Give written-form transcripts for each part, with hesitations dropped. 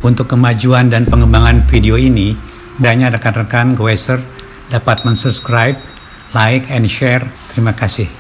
Untuk kemajuan dan pengembangan video ini, banyak rekan-rekan Goeser dapat mensubscribe, like, and share. Terima kasih.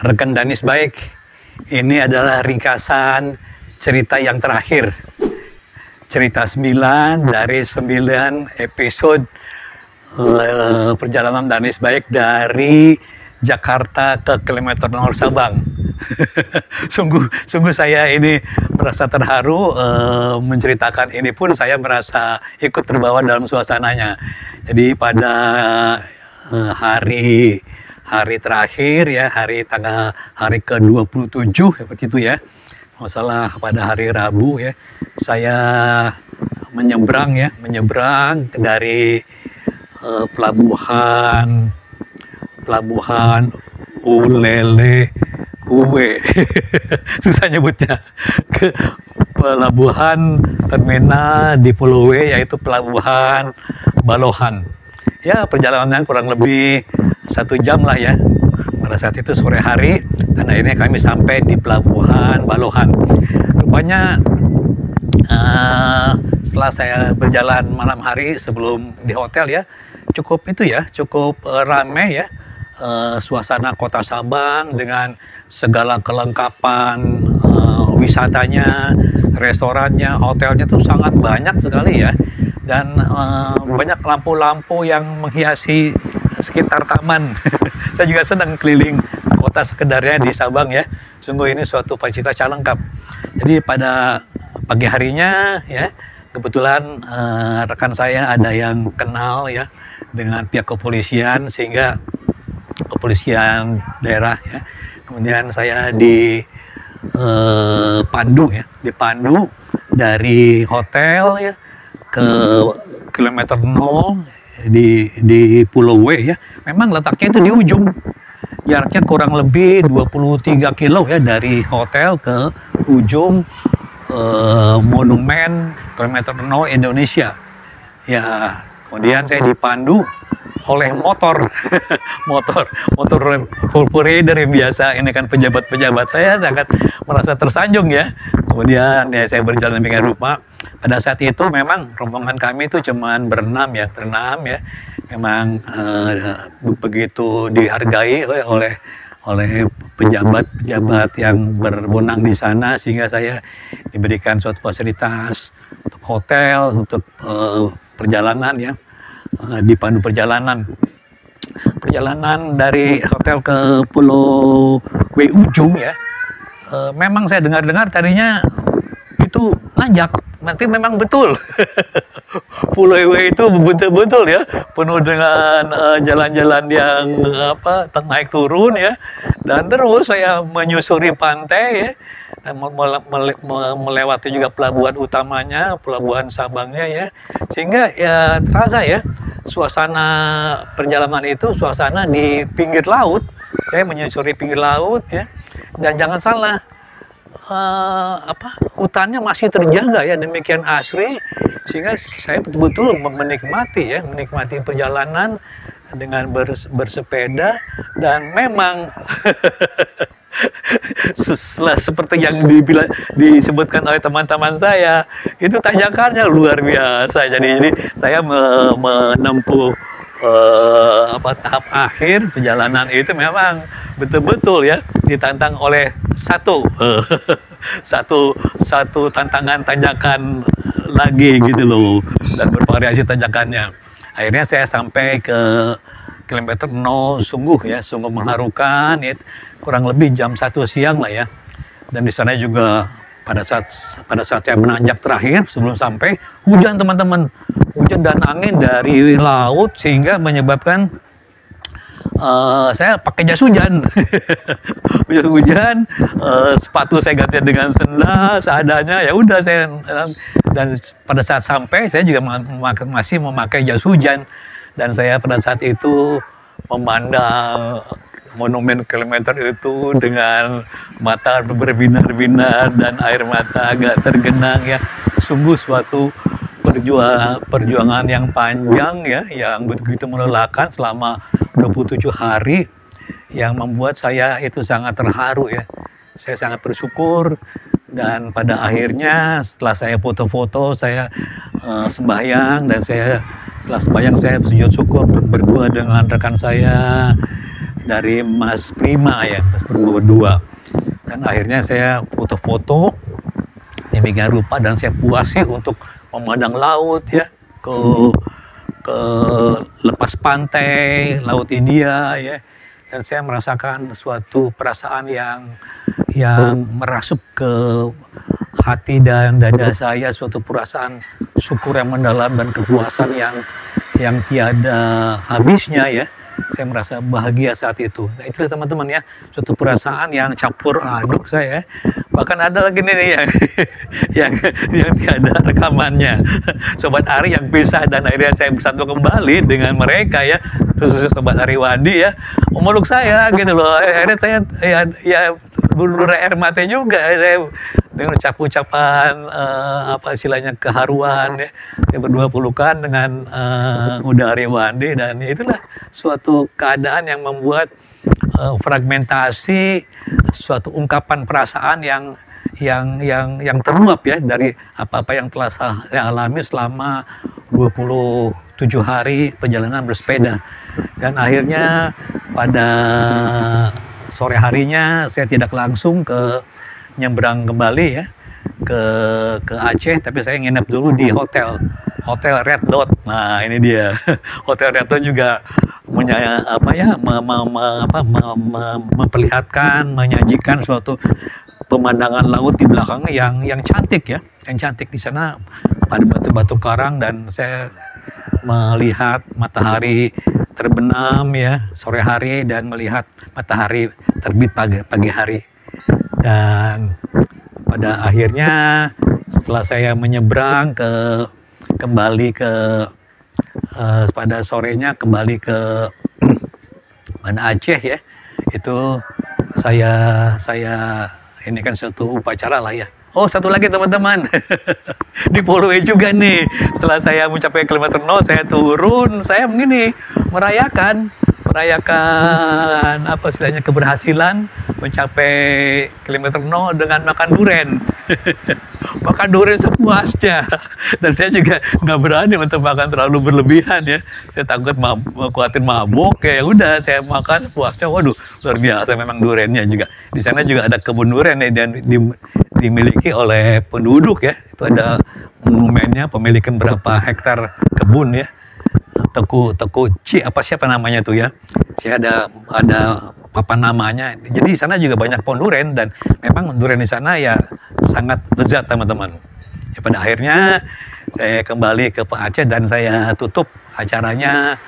Rekan Danis Baik, ini adalah ringkasan cerita yang terakhir. Cerita 9 dari 9 episode perjalanan Danis Baik dari Jakarta ke kilometer 0 Sabang. sungguh saya ini merasa terharu menceritakan ini pun saya merasa ikut terbawa dalam suasananya. Jadi pada hari terakhir ya, hari ke-27 seperti itu ya. Masalah pada hari Rabu ya, saya menyeberang dari pelabuhan Ulele Uwe susah nyebutnya, ke pelabuhan terminal di Pulau W, yaitu pelabuhan Balohan. Ya, perjalanannya kurang lebih 1 jam lah ya. Pada saat itu sore hari, dan akhirnya kami sampai di pelabuhan Balohan. Rupanya setelah saya berjalan malam hari sebelum di hotel ya, cukup ramai ya. Suasana kota Sabang dengan segala kelengkapan wisatanya, restorannya, hotelnya tuh sangat banyak sekali ya. Dan banyak lampu-lampu yang menghiasi sekitar taman. Saya juga senang keliling kota sekedarnya di Sabang ya. Sungguh ini suatu fasilitas yang lengkap. Jadi pada pagi harinya ya, kebetulan rekan saya ada yang kenal ya dengan pihak kepolisian, sehingga kepolisian daerah ya. Kemudian saya dipandu dari hotel ya ke kilometer 0 di Pulau W ya. Memang letaknya itu di ujung, jaraknya kurang lebih 23 kilo ya dari hotel ke ujung monumen kilometer 0 Indonesia ya. Kemudian saya dipandu oleh motor rider yang biasa. Ini kan pejabat-pejabat, saya sangat merasa tersanjung ya. Kemudian ya saya berjalan dengan rupa. Pada saat itu memang rombongan kami itu cuman berenam ya. Memang begitu dihargai oleh pejabat-pejabat yang berwenang di sana, sehingga saya diberikan suatu fasilitas untuk hotel, untuk perjalanan ya, dipandu perjalanan dari hotel ke Pulau W ujung ya. memang saya dengar-dengar tadinya itu nanjak, nanti memang betul. Pulau Ewe itu betul-betul ya, penuh dengan jalan-jalan yang naik turun ya, dan terus saya menyusuri pantai ya, dan melewati juga pelabuhan utamanya, pelabuhan Sabangnya ya, sehingga ya terasa ya suasana perjalanan itu, suasana di pinggir laut. Saya menyusuri pinggir laut ya, dan jangan salah, hutannya masih terjaga ya, demikian asri, sehingga saya betul-betul menikmati perjalanan dengan bersepeda. Dan memang seperti yang disebutkan oleh teman-teman saya, itu tanjakannya luar biasa. Jadi saya menempuh tahap akhir perjalanan itu memang betul-betul ya ditantang oleh satu tantangan tanjakan lagi gitu loh, dan bervariasi tanjakannya. Akhirnya saya sampai ke kilometer 0, sungguh mengharukan ya, kurang lebih jam 1 siang lah ya. Dan di sana juga pada saat saya menanjak terakhir sebelum sampai, hujan teman-teman, hujan dan angin dari laut, sehingga menyebabkan saya pakai jas hujan. Hujan, sepatu saya ganti dengan sendal seadanya, ya udah saya. Dan pada saat sampai saya juga masih memakai jas hujan, dan saya pada saat itu memandang monumen kilometer itu dengan mata berbinar-binar dan air mata agak tergenang ya. Sungguh suatu perjuangan yang panjang ya, yang begitu melelahkan selama 27 hari, yang membuat saya itu sangat terharu ya. Saya sangat bersyukur, dan pada akhirnya setelah saya foto-foto, saya sembahyang, dan setelah sembahyang saya sujud syukur berdua dengan rekan saya dari Mas Prima ya, Mas Prima berdua. Dan akhirnya saya foto-foto demikian rupa, dan saya puas sih untuk memandang laut ya, ke lepas pantai Laut India ya, dan saya merasakan suatu perasaan yang merasuk ke hati dan dada saya, suatu perasaan syukur yang mendalam dan kepuasan yang tiada habisnya ya. Saya merasa bahagia saat itu. Nah, itulah teman-teman ya, suatu perasaan yang campur aduk saya. Bahkan ada lagi nih yang tiada rekamannya. Sobat Ari yang pisah, dan akhirnya saya bersatu kembali dengan mereka ya, khususnya Sobat Ari Wadi ya, memeluk saya gitu loh. Akhirnya saya ya berlur air mata juga saya, dengan ucapan istilahnya keharuan ya. Saya berdua pelukan dengan Uda Ari Wandi, dan itulah suatu keadaan yang membuat fragmentasi suatu ungkapan perasaan yang terluap ya, dari apa-apa yang telah saya alami selama 27 hari perjalanan bersepeda. Dan akhirnya pada sore harinya saya tidak langsung nyebrang kembali ya ke Aceh, tapi saya nginep dulu di hotel Red Dot. Nah, ini dia. Hotel Red Dot juga memperlihatkan, menyajikan suatu pemandangan laut di belakangnya yang cantik ya, yang cantik. Di sana pada batu-batu karang, dan saya melihat matahari terbenam ya sore hari, dan melihat matahari terbit pagi hari. Dan pada akhirnya setelah saya menyeberang pada sorenya kembali ke mana Aceh ya, itu saya ini kan suatu upacara lah ya. Oh, satu lagi teman-teman, di Pulau E juga nih, setelah saya mencapai kilometer 0, saya turun, saya merayakan apa istilahnya, keberhasilan mencapai kilometer 0 dengan makan durian. Makan durian sepuasnya, dan saya juga nggak berani untuk makan terlalu berlebihan ya, saya takut khawatir mabuk ya. Udah saya makan sepuasnya. Waduh, luar biasa memang duriannya juga. Di sana juga ada kebun durian ya, dan dimiliki oleh penduduk ya. Itu ada monumennya, pemilikan berapa hektar kebun ya. Teku Ci apa siapa namanya tuh ya. Saya ada papan namanya. Jadi di sana juga banyak pohon duren dan memang duren di sana ya sangat lezat teman-teman. Ya, pada akhirnya saya kembali ke Pak Aceh dan saya tutup acaranya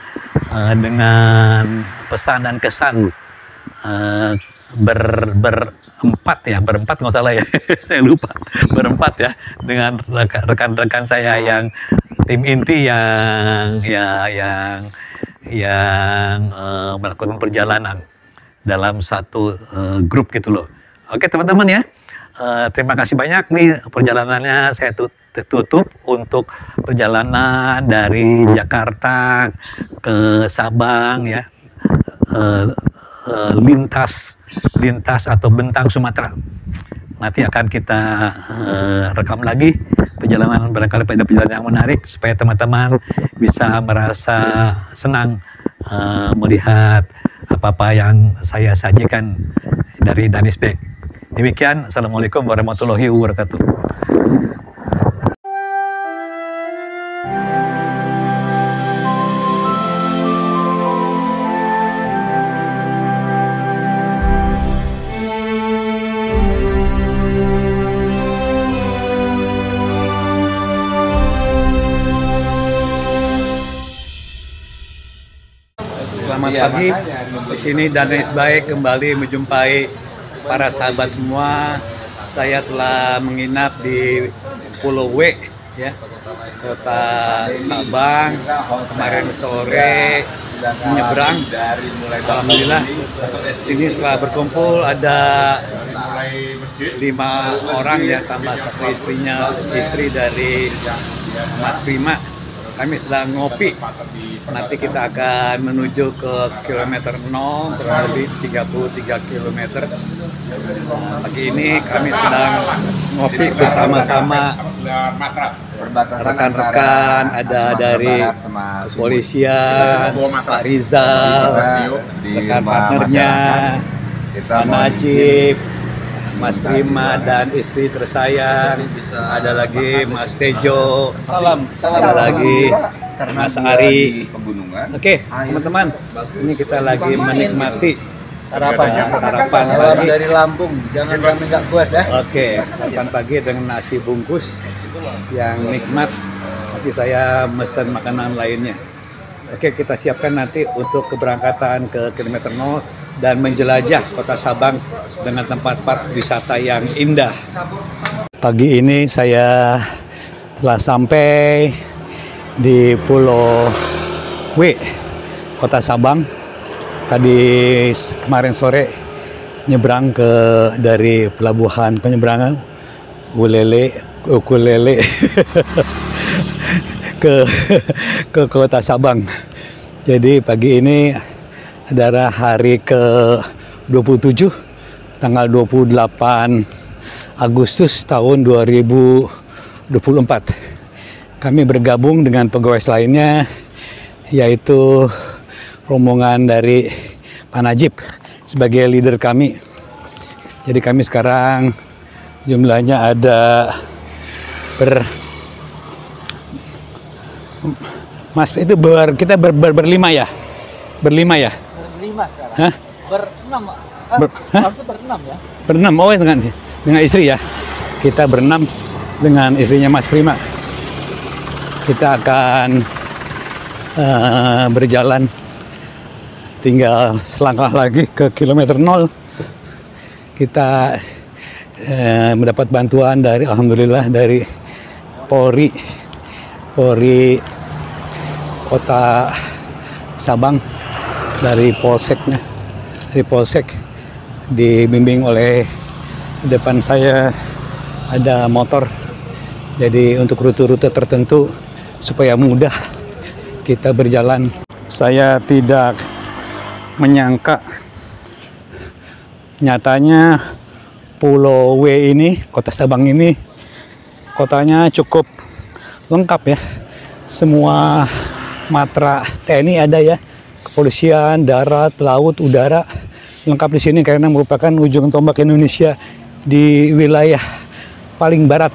dengan pesan dan kesan berempat nggak salah ya. Saya lupa, berempat ya, dengan rekan-rekan saya yang tim inti yang melakukan perjalanan dalam satu grup gitu loh. Oke teman-teman ya, terima kasih banyak nih, perjalanannya saya tutup untuk perjalanan dari Jakarta ke Sabang ya, lintas atau bentang Sumatera. Nanti akan kita rekam lagi perjalanan, barangkali pada perjalanan yang menarik supaya teman-teman bisa merasa senang melihat apa-apa yang saya sajikan dari Danisbek. Demikian, Assalamualaikum warahmatullahi wabarakatuh. Selamat pagi, di sini Danisbek kembali menjumpai para sahabat semua. Saya telah menginap di Pulau W, ya, Kota Sabang. Kemarin sore menyeberang. Alhamdulillah, sini setelah berkumpul ada 5 orang ya, tambah satu istri dari Mas Prima. Kami sedang ngopi. Nanti kita akan menuju ke kilometer 0, kurang lebih 33 km. Pagi ini kami sedang ngopi bersama-sama rekan-rekan, ada dari kepolisian, Pak Rizal, rekan partnernya, Pak Najib, Mas Prima dan istri tersayang, ada lagi Mas Tejo, ada lagi Mas Ari. Oke, teman-teman, ini kita lagi menikmati sarapan pagi dari Lampung, jangan kami nggak puas ya. Oke, sarapan pagi dengan nasi bungkus yang nikmat. Nanti saya mesen makanan lainnya. Oke, kita siapkan nanti untuk keberangkatan ke kilometer 0 dan menjelajah Kota Sabang dengan tempat-tempat wisata yang indah. Pagi ini saya telah sampai di Pulau W, Kota Sabang. Tadi kemarin sore nyebrang dari pelabuhan penyeberangan Ukulele ke Kota Sabang. Jadi pagi ini adalah hari ke-27, tanggal 28 Agustus tahun 2024. Kami bergabung dengan pegawai lainnya, yaitu rombongan dari Pak Najib sebagai leader kami. Jadi kami sekarang jumlahnya ada Mas itu kita berlima ya? Berlima sekarang. Hah? Berenam. Harusnya berenam ya? Berenam, oh dengan istri ya. Kita berenam dengan istrinya Mas Prima. Kita akan berjalan, tinggal selangkah lagi ke kilometer 0. Kita mendapat bantuan dari, alhamdulillah, dari Polri Kota Sabang, dari Polseknya, dari Polsek, dibimbing oleh depan saya ada motor. Jadi untuk rute-rute tertentu supaya mudah kita berjalan. Saya tidak menyangka nyatanya Pulau W ini, Kota Sabang ini, kotanya cukup lengkap ya. Semua matra TNI ada ya, kepolisian, darat, laut, udara, lengkap di sini karena merupakan ujung tombak Indonesia di wilayah paling barat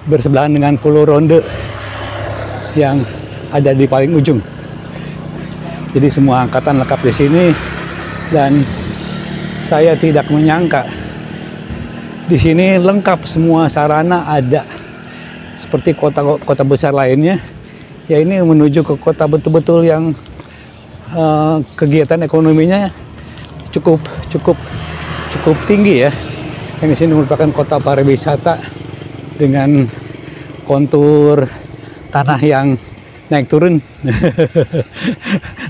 bersebelahan dengan Pulau Ronde yang ada di paling ujung. Jadi semua angkatan lengkap di sini, dan saya tidak menyangka di sini lengkap semua sarana ada. Seperti kota-kota besar lainnya, ya ini menuju ke kota betul-betul yang kegiatan ekonominya cukup tinggi ya. Yang di sini merupakan kota pariwisata dengan kontur tanah yang naik turun.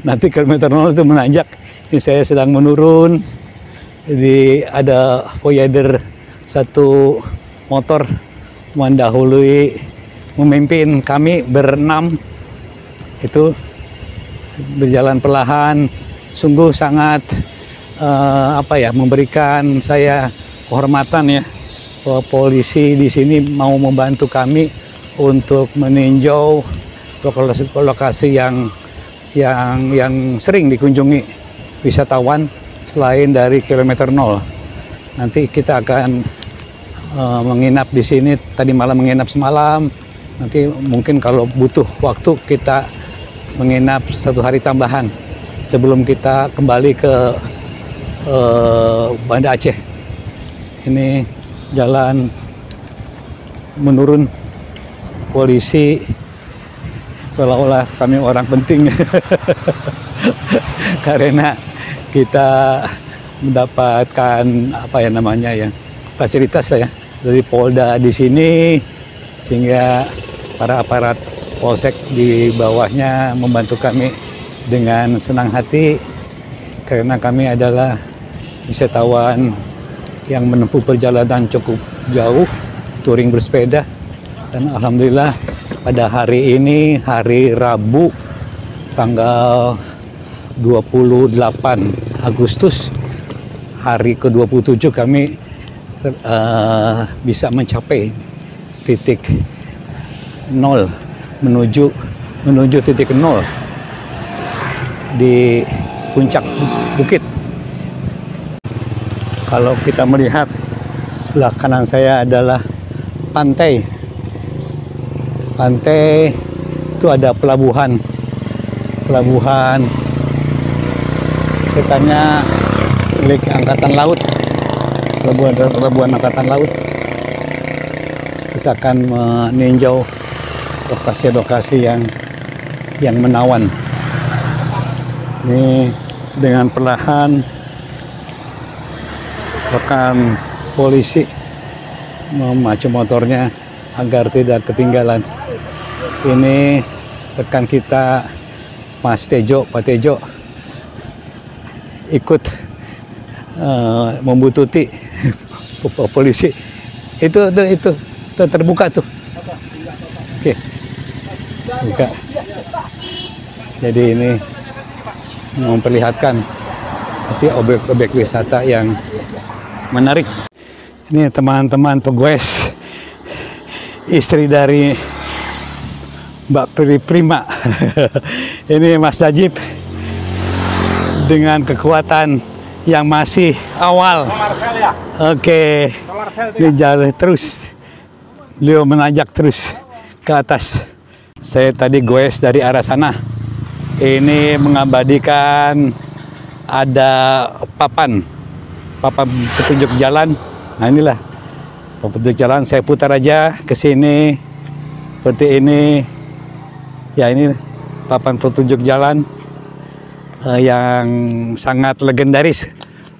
Nanti kilometer 0 itu menanjak. Ini saya sedang menurun. Jadi ada voyader satu motor mendahului, memimpin kami berenam. Itu berjalan perlahan, sungguh sangat memberikan saya kehormatan ya, bahwa polisi di sini mau membantu kami untuk meninjau lokasi yang sering dikunjungi wisatawan selain dari kilometer 0. Nanti kita akan menginap di sini. Tadi malam menginap semalam. Nanti mungkin kalau butuh waktu kita menginap 1 hari tambahan sebelum kita kembali ke Banda Aceh. Ini jalan menurun, polisi seolah-olah kami orang penting karena kita mendapatkan fasilitas ya dari Polda di sini, sehingga para aparat polsek di bawahnya membantu kami dengan senang hati, karena kami adalah wisatawan yang menempuh perjalanan cukup jauh, touring bersepeda. Dan alhamdulillah pada hari ini, hari Rabu tanggal 28 Agustus, hari ke-27, kami bisa mencapai titik 0, menuju titik 0 di puncak bukit. Kalau kita melihat sebelah kanan saya adalah pantai. Pantai itu ada pelabuhan katanya milik Angkatan Laut, pelabuhan Angkatan Laut. Kita akan meninjau lokasi-lokasi yang menawan. Ini dengan perlahan rekan polisi memacu motornya agar tidak ketinggalan. Ini rekan kita Pak Tejo ikut membututi polisi. Itu terbuka tuh. Oke. Buka. Jadi ini memperlihatkan objek-objek wisata yang menarik. Ini teman-teman pegoes, istri dari Mbak Prima. Ini Mas Najib dengan kekuatan yang masih awal. Oke, ini jalan terus. Beliau menanjak terus ke atas. Saya tadi goes dari arah sana. Ini mengabadikan ada papan petunjuk jalan. Nah inilah petunjuk jalan. Saya putar aja ke sini seperti ini. Ya ini papan petunjuk jalan yang sangat legendaris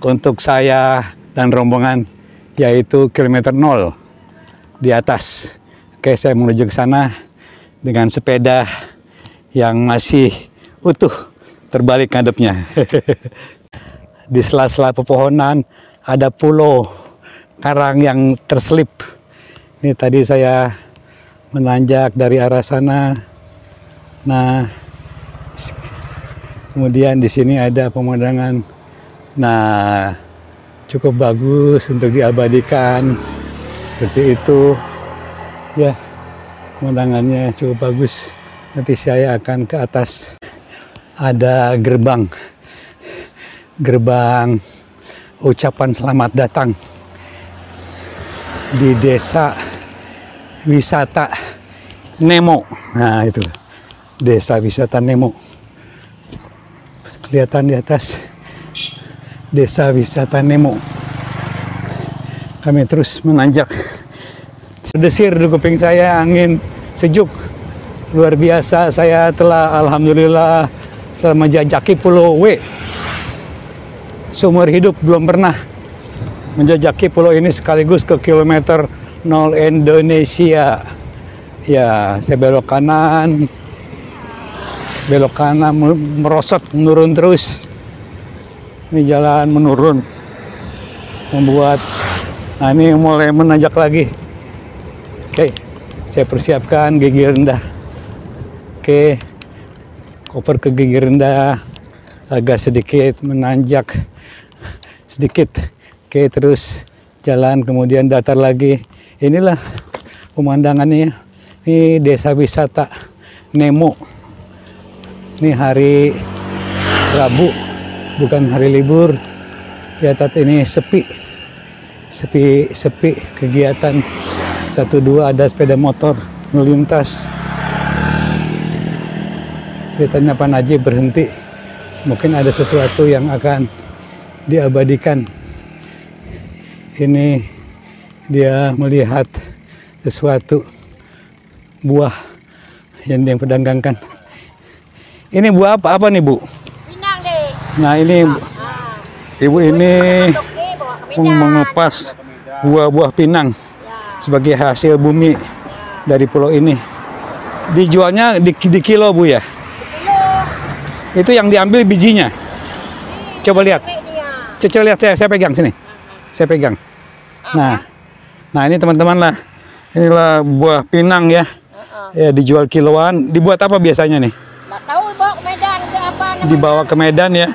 untuk saya dan rombongan, yaitu kilometer 0 di atas. Oke, saya menuju ke sana dengan sepeda yang masih utuh, terbalik ngadepnya. Di sela-sela pepohonan ada pulau karang yang terselip. Ini tadi saya menanjak dari arah sana. Nah, kemudian di sini ada pemandangan. Nah, cukup bagus untuk diabadikan. Seperti itu. Ya, pemandangannya cukup bagus. Nanti saya akan ke atas. Ada gerbang ucapan selamat datang di desa wisata Nemo. Nah itu Desa Wisata Nemo. Kelihatan di atas Desa Wisata Nemo. Kami terus menanjak. Berdesir di kuping saya, angin sejuk luar biasa. Saya telah alhamdulillah telah menjajaki Pulau W. Seumur hidup belum pernah menjajaki pulau ini sekaligus ke kilometer 0 Indonesia. Ya, saya belok kanan, merosot, menurun terus. Ini jalan menurun, membuat, nah ini mulai menanjak lagi. Oke, saya persiapkan gigi rendah. Oke, koper ke gigi rendah, agak sedikit menanjak, sedikit. Oke, terus jalan, kemudian datar lagi. Inilah pemandangannya. Ini Desa Wisata Nemo. Ini hari Rabu, bukan hari libur. Lihat ini sepi kegiatan. 1-2 ada sepeda motor melintas. Kelihatannya Pak Najib berhenti. Mungkin ada sesuatu yang akan diabadikan. Ini dia melihat sesuatu, buah yang dia perdagangkan. Ini buah apa? Apa nih, Bu? Pinang deh. Nah, ini Ibu ini mengepas buah-buah pinang sebagai hasil bumi dari pulau ini. Dijualnya di kilo, Bu ya? Kilo. Itu yang diambil bijinya. Coba lihat. Coba lihat, saya pegang sini. Saya pegang. Nah ini teman-teman lah. Inilah buah pinang ya. Ya, dijual kiloan. Dibuat apa biasanya nih? Nggak tahu, bawa ke Medan ke apa namanya? Dibawa ke Medan ya.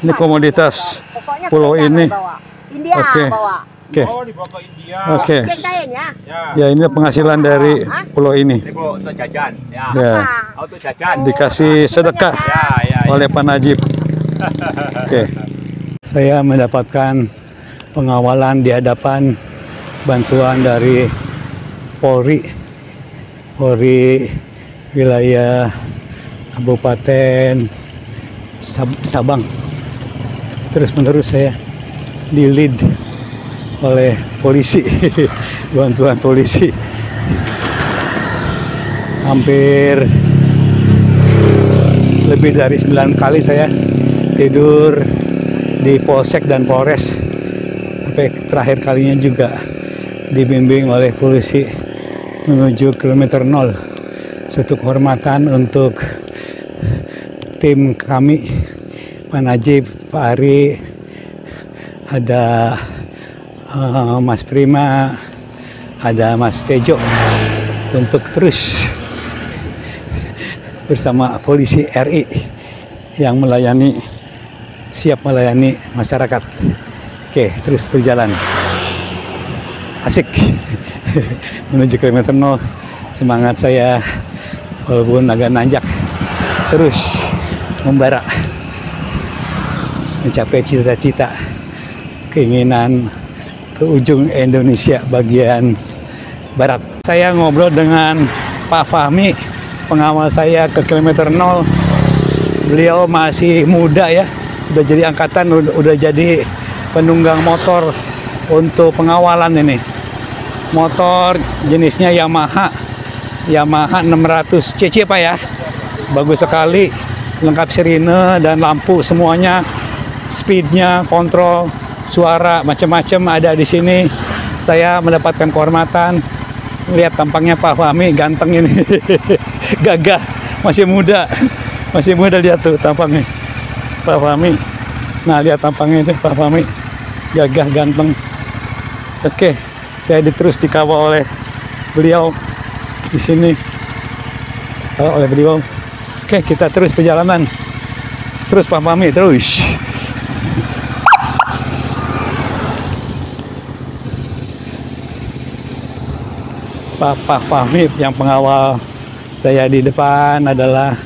Ini komoditas Pokoknya pulau Medan ini. bawa. India Oke. bawa. Oke. Oh, dibawa ke India. Oke. Jajan ya? Ya, ini penghasilan dari pulau ini. Ini Bu, untuk jajan. Ya. Ya, Oh, untuk jajan. dikasih sedekah Ya. oleh Pak Najib. Oke. Saya mendapatkan pengawalan di hadapan bantuan dari Polri wilayah Kabupaten Sabang. Terus menerus saya di lead oleh polisi, bantuan polisi. Hampir lebih dari 9 kali saya tidur di Polsek dan Polres. Sampai terakhir kalinya juga dibimbing oleh polisi menuju kilometer 0. Suatu kehormatan untuk tim kami, Pak Najib, Pak Ari, ada Mas Prima, ada Mas Tejo, untuk terus bersama polisi RI yang siap melayani masyarakat. Oke, terus berjalan. Asik. Menuju kilometer 0. Semangat saya walaupun agak nanjak. Terus membara. Mencapai cita-cita, keinginan ke ujung Indonesia bagian barat. Saya ngobrol dengan Pak Fahmi, pengawal saya ke kilometer 0. Beliau masih muda ya, udah jadi angkatan, udah jadi penunggang motor untuk pengawalan ini. Motor jenisnya Yamaha 600 cc Pak ya. Bagus sekali, lengkap sirine dan lampu semuanya, speednya, kontrol, suara, macam-macam ada di sini. Saya mendapatkan kehormatan. Lihat tampangnya Pak Fahmi, ganteng ini. Gagah, masih muda lihat tuh tampangnya Pak Fahmi. Nah, lihat tampangnya itu Pak Fahmi, gagah, ganteng. Oke, saya terus dikawal oleh beliau di sini. Oleh beliau. Oke, kita terus perjalanan. Terus Pak Fahmi, terus. Pak Fahmi yang pengawal saya di depan adalah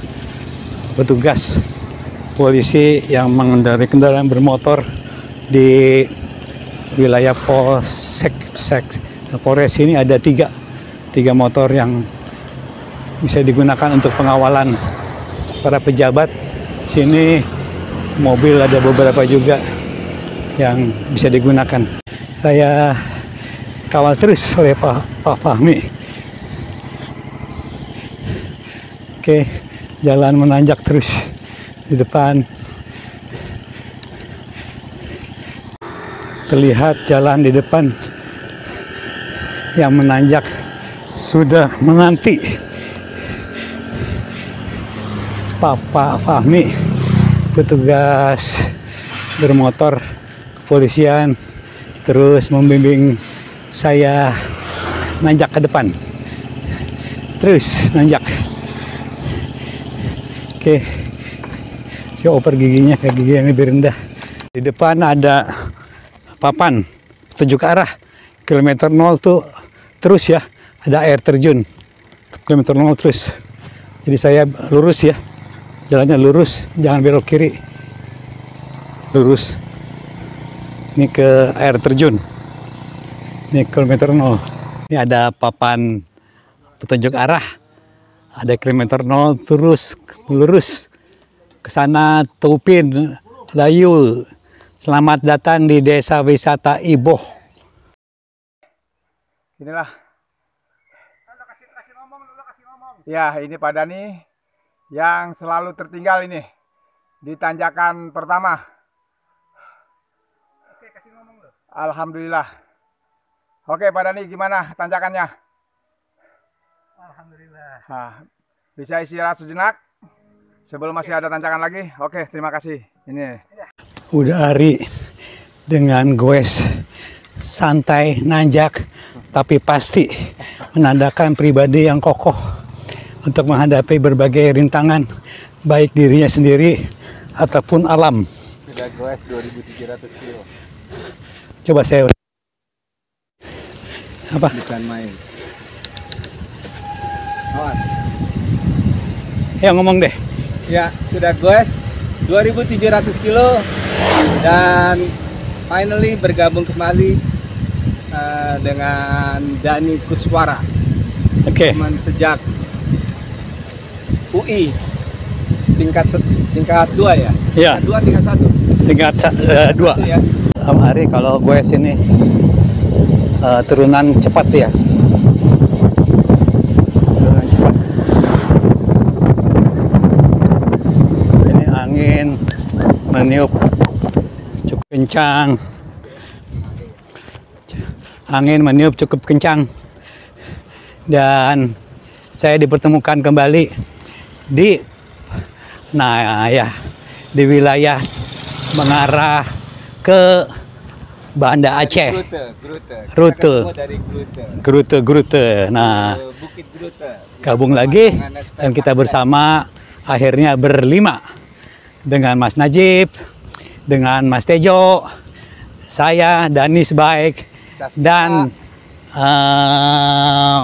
petugas polisi yang mengendarai kendaraan bermotor di wilayah Polres ini. Ada tiga motor yang bisa digunakan untuk pengawalan para pejabat. Sini mobil ada beberapa juga yang bisa digunakan. Saya kawal terus oleh Pak Fahmi. Oke, jalan menanjak terus di depan. Terlihat jalan di depan yang menanjak sudah menanti Pak Fahmi, petugas bermotor kepolisian, terus membimbing saya nanjak ke depan. Terus nanjak. Oke, si oper giginya kayak gigi yang lebih rendah. Di depan ada papan petunjuk arah. Kilometer 0 tuh terus ya, ada air terjun. Kilometer 0 terus. Jadi saya lurus ya. Jalannya lurus, jangan belok kiri. Lurus. Ini ke air terjun. Ini kilometer 0. Ini ada papan petunjuk arah. Ada kilometer 0 terus lurus ke sana. Tupin Layu. Selamat datang di Desa Wisata Iboh. Inilah. Kasih ngomong. Ya, ini Pak Dani yang selalu tertinggal ini di tanjakan pertama. Oke, kasih ngomong loh. Alhamdulillah. Oke, Pak Dani, gimana tanjakannya? Alhamdulillah. Nah, bisa istirahat sejenak sebelum masih ada tanjakan lagi. Oke, terima kasih. Ini. Udah hari dengan goes santai nanjak, tapi pasti menandakan pribadi yang kokoh untuk menghadapi berbagai rintangan, baik dirinya sendiri ataupun alam. Sudah goes 2.700 kilo. Coba saya apa? Bukan main. Awas. Ya ngomong deh. Ya, sudah goes 2.700 kilo dan finally bergabung kembali dengan Dani Kuswara. Oke. Teman sejak UI tingkat 2 ya? Ya. Tingkat 2, tingkat 1. Tingkat 2. Ya. Hari kalau goes ini turunan cepat ya. Turunan cepat. Ini angin meniup cukup kencang. Angin meniup cukup kencang. Dan saya dipertemukan kembali di wilayah mengarah ke Banda Aceh. Rute. Dari Grute. Grute. Nah, Bukit Grute. gabung lagi dan kita bersama akhirnya berlima dengan Mas Najib, dengan Mas Tejo, saya Dani Sebaik dan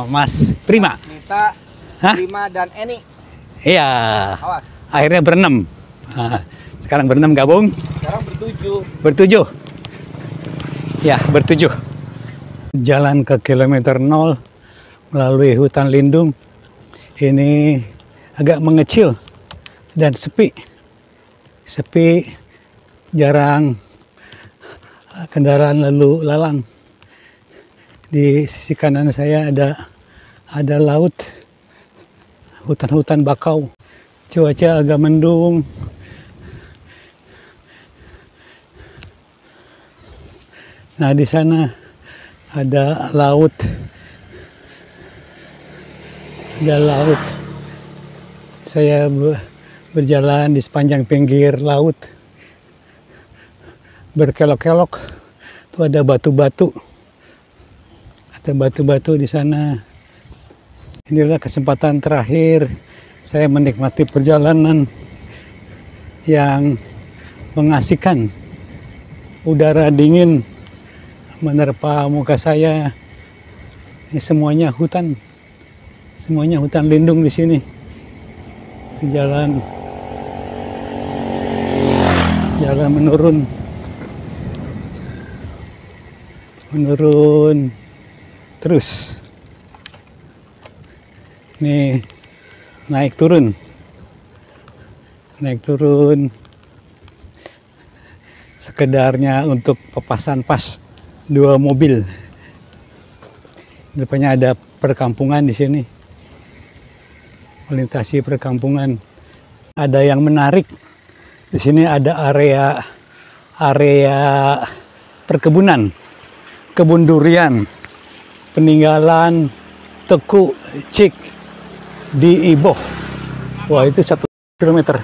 Mas Prima. Mita, Hah? Prima dan Eni. Iya. Awas. Akhirnya berenam. Nah, sekarang berenam gabung. Sekarang Bertujuh. Ya, bertujuh. Jalan ke kilometer 0 melalui hutan lindung. Ini agak mengecil dan sepi. Sepi, jarang kendaraan lalu lalang. Di sisi kanan saya ada laut, hutan-hutan bakau. Cuaca agak mendung. Nah, di sana ada laut. Ada laut. Saya berjalan di sepanjang pinggir laut. Berkelok-kelok. Itu ada batu-batu. Ada batu-batu di sana. Inilah kesempatan terakhir saya menikmati perjalanan yang mengasihkan. Udara dingin menerpa muka saya. Ini semuanya hutan lindung di sini. Jalan menurun terus. Nih naik turun sekedarnya untuk pepasan pas 2 mobil. Depannya ada perkampungan di sini, melintasi perkampungan. Ada yang menarik di sini, ada area perkebunan, kebun durian, peninggalan Teku Cik di Iboh. Wah, itu 1 kilometer.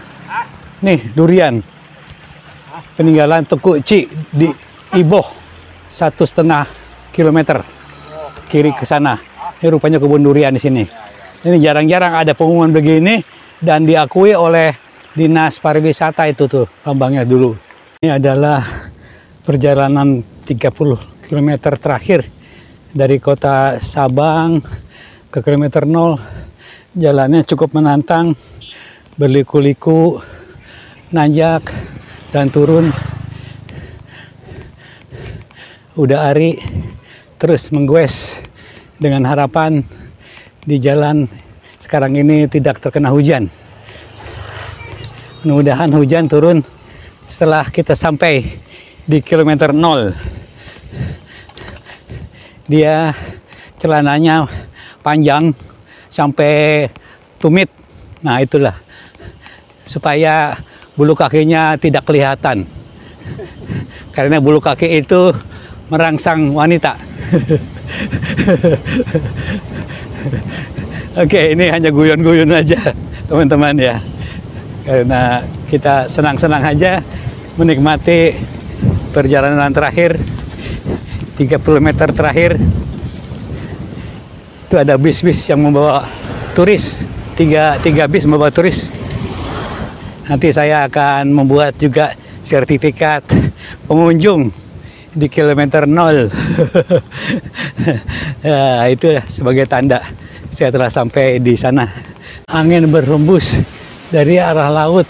Nih durian, peninggalan Teku Cik di Iboh, 1,5 kilometer kiri ke sana. Ini rupanya kebun durian di sini. Ini jarang-jarang ada pengumuman begini dan diakui oleh Dinas Pariwisata itu tuh lambangnya dulu. Ini adalah perjalanan 30 km terakhir dari kota Sabang ke kilometer 0. Jalannya cukup menantang, berliku-liku, nanjak dan turun. Udah ari terus menggoes dengan harapan di jalan sekarang ini tidak terkena hujan. Mudah-mudahan hujan turun setelah kita sampai di kilometer 0. Dia celananya panjang sampai tumit. Nah, itulah supaya bulu kakinya tidak kelihatan. Karena bulu kaki itu merangsang wanita. Oke, ini hanya guyon-guyon aja, teman-teman ya. Karena kita senang-senang aja menikmati perjalanan terakhir, 30 meter terakhir. Itu ada bis-bis yang membawa turis, tiga bis membawa turis. Nanti saya akan membuat juga sertifikat pengunjung di kilometer 0. Ya, itu sebagai tanda saya telah sampai di sana. Angin berhembus dari arah laut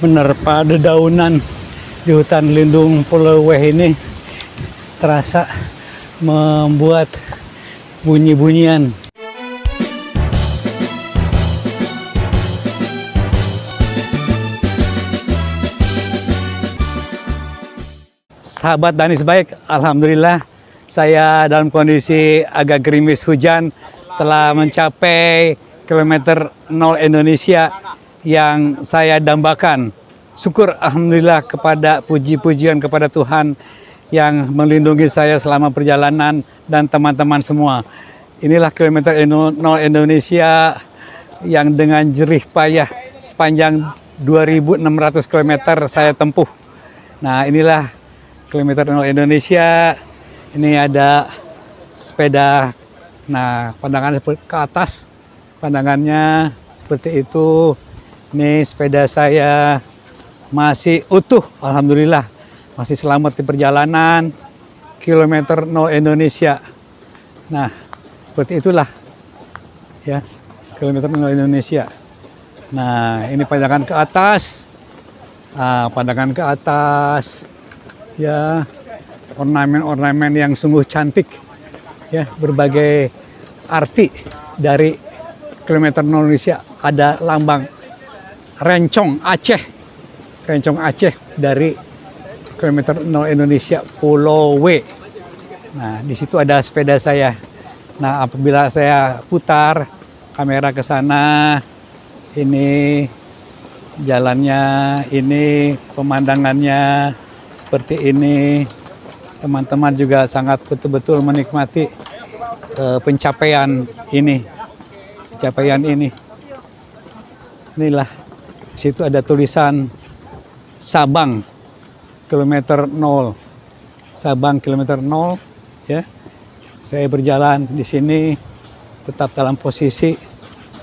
menerpa dedaunan di hutan lindung Pulau Weh ini, terasa membuat bunyi-bunyian. Sahabat Danis Baik, alhamdulillah saya dalam kondisi agak gerimis hujan telah mencapai kilometer 0 Indonesia yang saya dambakan. Syukur alhamdulillah kepada puji-pujian kepada Tuhan yang melindungi saya selama perjalanan dan teman-teman semua. Inilah kilometer 0 Indonesia yang dengan jerih payah sepanjang 2.600 km saya tempuh. Nah, inilah kilometer 0 Indonesia. Ini ada sepeda. Nah, pandangannya ke atas, pandangannya seperti itu. Ini sepeda saya masih utuh, alhamdulillah, masih selamat di perjalanan kilometer 0 Indonesia. Nah, seperti itulah ya, kilometer 0 Indonesia. Nah, ini pandangan ke atas. Nah, pandangan ke atas ya, ornamen-ornamen yang sungguh cantik ya, berbagai arti dari kilometer 0 Indonesia. Ada lambang Rencong Aceh, Rencong Aceh dari kilometer 0 Indonesia Pulau W. Nah, di situ ada sepeda saya. Nah, apabila saya putar kamera ke sana, ini jalannya, ini pemandangannya seperti ini. Teman-teman juga sangat betul-betul menikmati pencapaian ini. Pencapaian ini. Inilah, di situ ada tulisan Sabang kilometer 0. Sabang kilometer 0 ya. Saya berjalan di sini tetap dalam posisi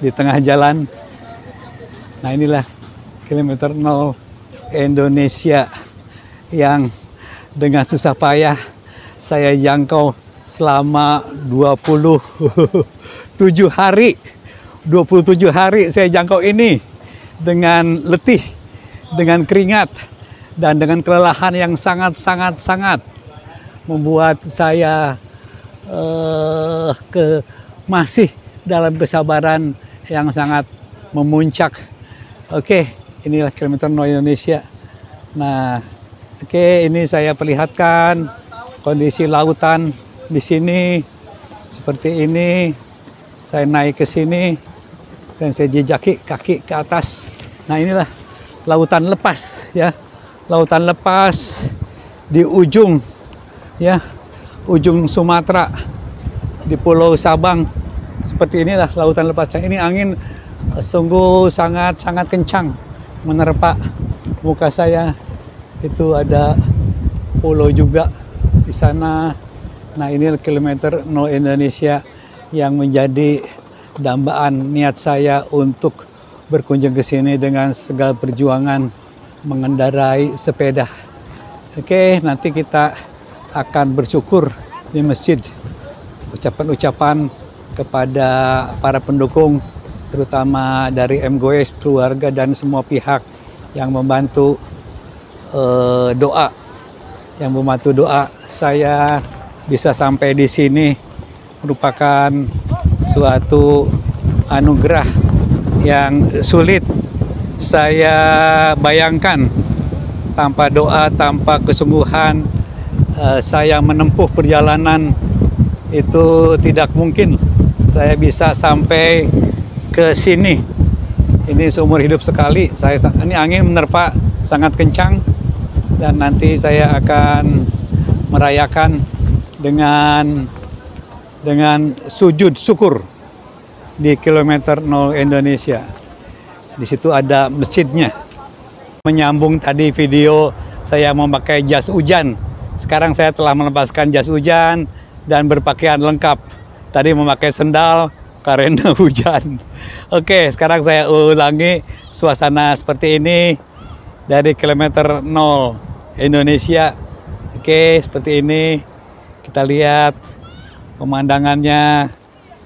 di tengah jalan. Nah, inilah kilometer 0 Indonesia yang dengan susah payah saya jangkau selama 27 hari. 27 hari saya jangkau ini dengan letih, dengan keringat, dan dengan kelelahan yang sangat membuat saya masih dalam kesabaran yang sangat memuncak. Oke, inilah kilometer 0 Indonesia. Nah, oke, ini saya perlihatkan kondisi lautan di sini seperti ini. Saya naik ke sini dan saya jejaki kaki ke atas. Nah, inilah lautan lepas ya. Lautan lepas di ujung ya, ujung Sumatera di Pulau Sabang. Seperti inilah lautan lepas. Ini angin sungguh sangat kencang menerpa muka saya. Itu ada pulau juga di sana. Nah, ini kilometer 0 Indonesia yang menjadi dambaan niat saya untuk berkunjung ke sini dengan segala perjuangan mengendarai sepeda. Oke, nanti kita akan bersyukur di masjid. Ucapan-ucapan kepada para pendukung, terutama dari MGOS, keluarga, dan semua pihak yang membantu doa. Yang membantu doa saya bisa sampai di sini merupakan suatu anugerah yang sulit saya bayangkan. Tanpa doa, tanpa kesungguhan, saya menempuh perjalanan itu tidak mungkin saya bisa sampai ke sini. Ini seumur hidup sekali. Ini angin menerpa sangat kencang dan nanti saya akan merayakan dengan sujud syukur di kilometer 0 Indonesia. Di situ ada masjidnya. Menyambung tadi video saya memakai jas hujan. Sekarang saya telah melepaskan jas hujan dan berpakaian lengkap. Tadi memakai sendal karena hujan. Oke, sekarang saya ulangi suasana seperti ini dari kilometer 0 Indonesia. Oke, seperti ini. Kita lihat pemandangannya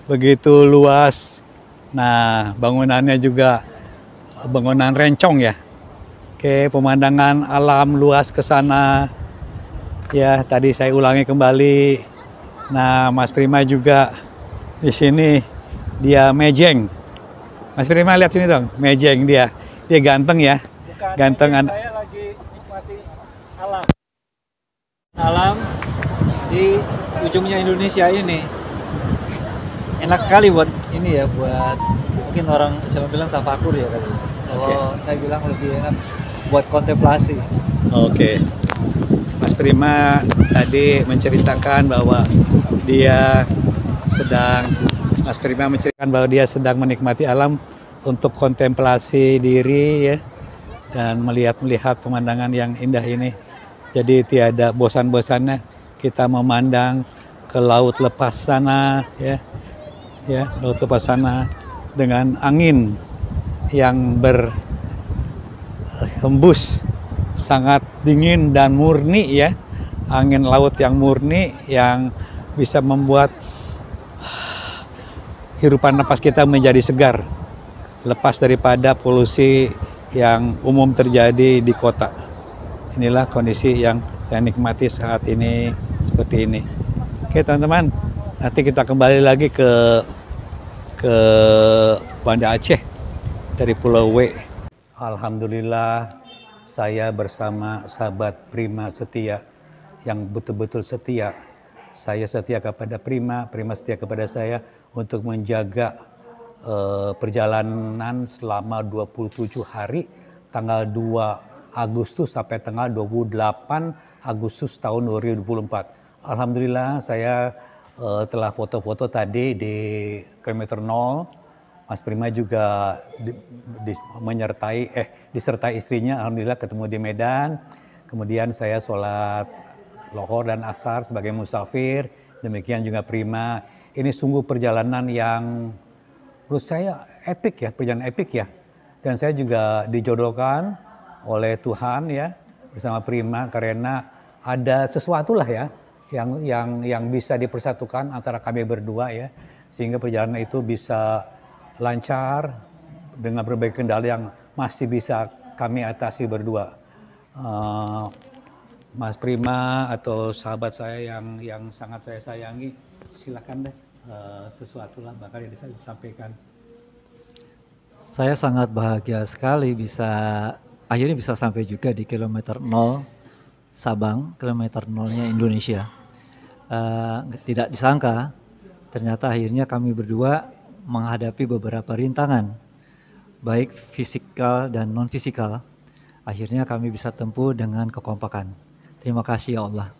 begitu luas. Nah, bangunannya juga bangunan rencong ya. Oke, pemandangan alam luas ke sana. Ya, tadi saya ulangi kembali. Nah, Mas Prima juga di sini dia mejeng. Mas Prima lihat sini dong, mejeng dia. Dia ganteng ya. Bukan, Ganteng. saya lagi nikmati alam. Alam di ujungnya Indonesia ini. Enak sekali buat ini ya, buat mungkin orang siapa bilang tafakur ya kali. Kalau saya bilang lebih enak buat kontemplasi. Oke. Mas Prima tadi menceritakan bahwa Mas Prima menceritakan bahwa dia sedang menikmati alam untuk kontemplasi diri ya, dan melihat pemandangan yang indah ini. Jadi tiada bosan-bosannya kita memandang ke laut lepas sana ya, laut lepas sana dengan angin yang berhembus sangat dingin dan murni ya, angin laut yang murni yang bisa membuat hirupan napas kita menjadi segar, lepas daripada polusi yang umum terjadi di kota. Inilah kondisi yang saya nikmati saat ini seperti ini. Oke teman-teman, nanti kita kembali lagi ke Banda Aceh dari Pulau W. Alhamdulillah saya bersama sahabat Prima setia yang betul-betul setia. Saya setia kepada Prima, Prima setia kepada saya untuk menjaga perjalanan selama 27 hari, tanggal 2 Agustus sampai tanggal 28 Agustus tahun 2024. Alhamdulillah saya telah foto-foto tadi di kilometer 0. Mas Prima juga disertai istrinya, alhamdulillah ketemu di Medan. Kemudian saya sholat lohor dan asar sebagai musafir, demikian juga Prima. Ini sungguh perjalanan yang menurut saya epik ya, perjalanan epik ya. Dan saya juga dijodohkan oleh Tuhan ya bersama Prima karena ada sesuatu lah ya yang bisa dipersatukan antara kami berdua ya, sehingga perjalanan itu bisa lancar dengan berbagai kendala yang masih bisa kami atasi berdua. Mas Prima atau sahabat saya yang sangat saya sayangi, silakan deh sesuatu lah bakal yang bisa disampaikan. Saya sangat bahagia sekali akhirnya bisa sampai juga di kilometer 0 Sabang, kilometer 0-nya Indonesia. Tidak disangka ternyata akhirnya kami berdua menghadapi beberapa rintangan, baik fisikal dan non fisikal. Akhirnya kami bisa tempuh dengan kekompakan. Terima kasih ya Allah.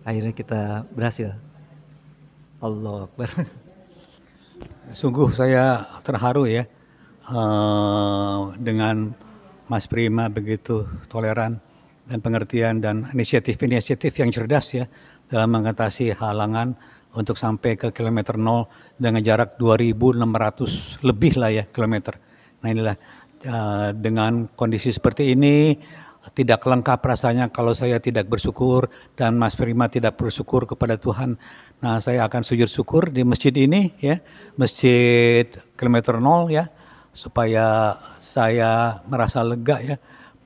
Akhirnya kita berhasil. Allah Akbar. Sungguh saya terharu ya dengan Mas Prima begitu toleran dan pengertian dan inisiatif-inisiatif yang cerdas ya dalam mengatasi halangan untuk sampai ke kilometer 0 dengan jarak 2.600 lebih lah ya kilometer. Nah inilah dengan kondisi seperti ini tidak lengkap rasanya kalau saya tidak bersyukur dan Mas Prima tidak bersyukur kepada Tuhan. Nah saya akan sujud syukur di masjid ini ya, masjid kilometer 0 ya, supaya saya merasa lega ya,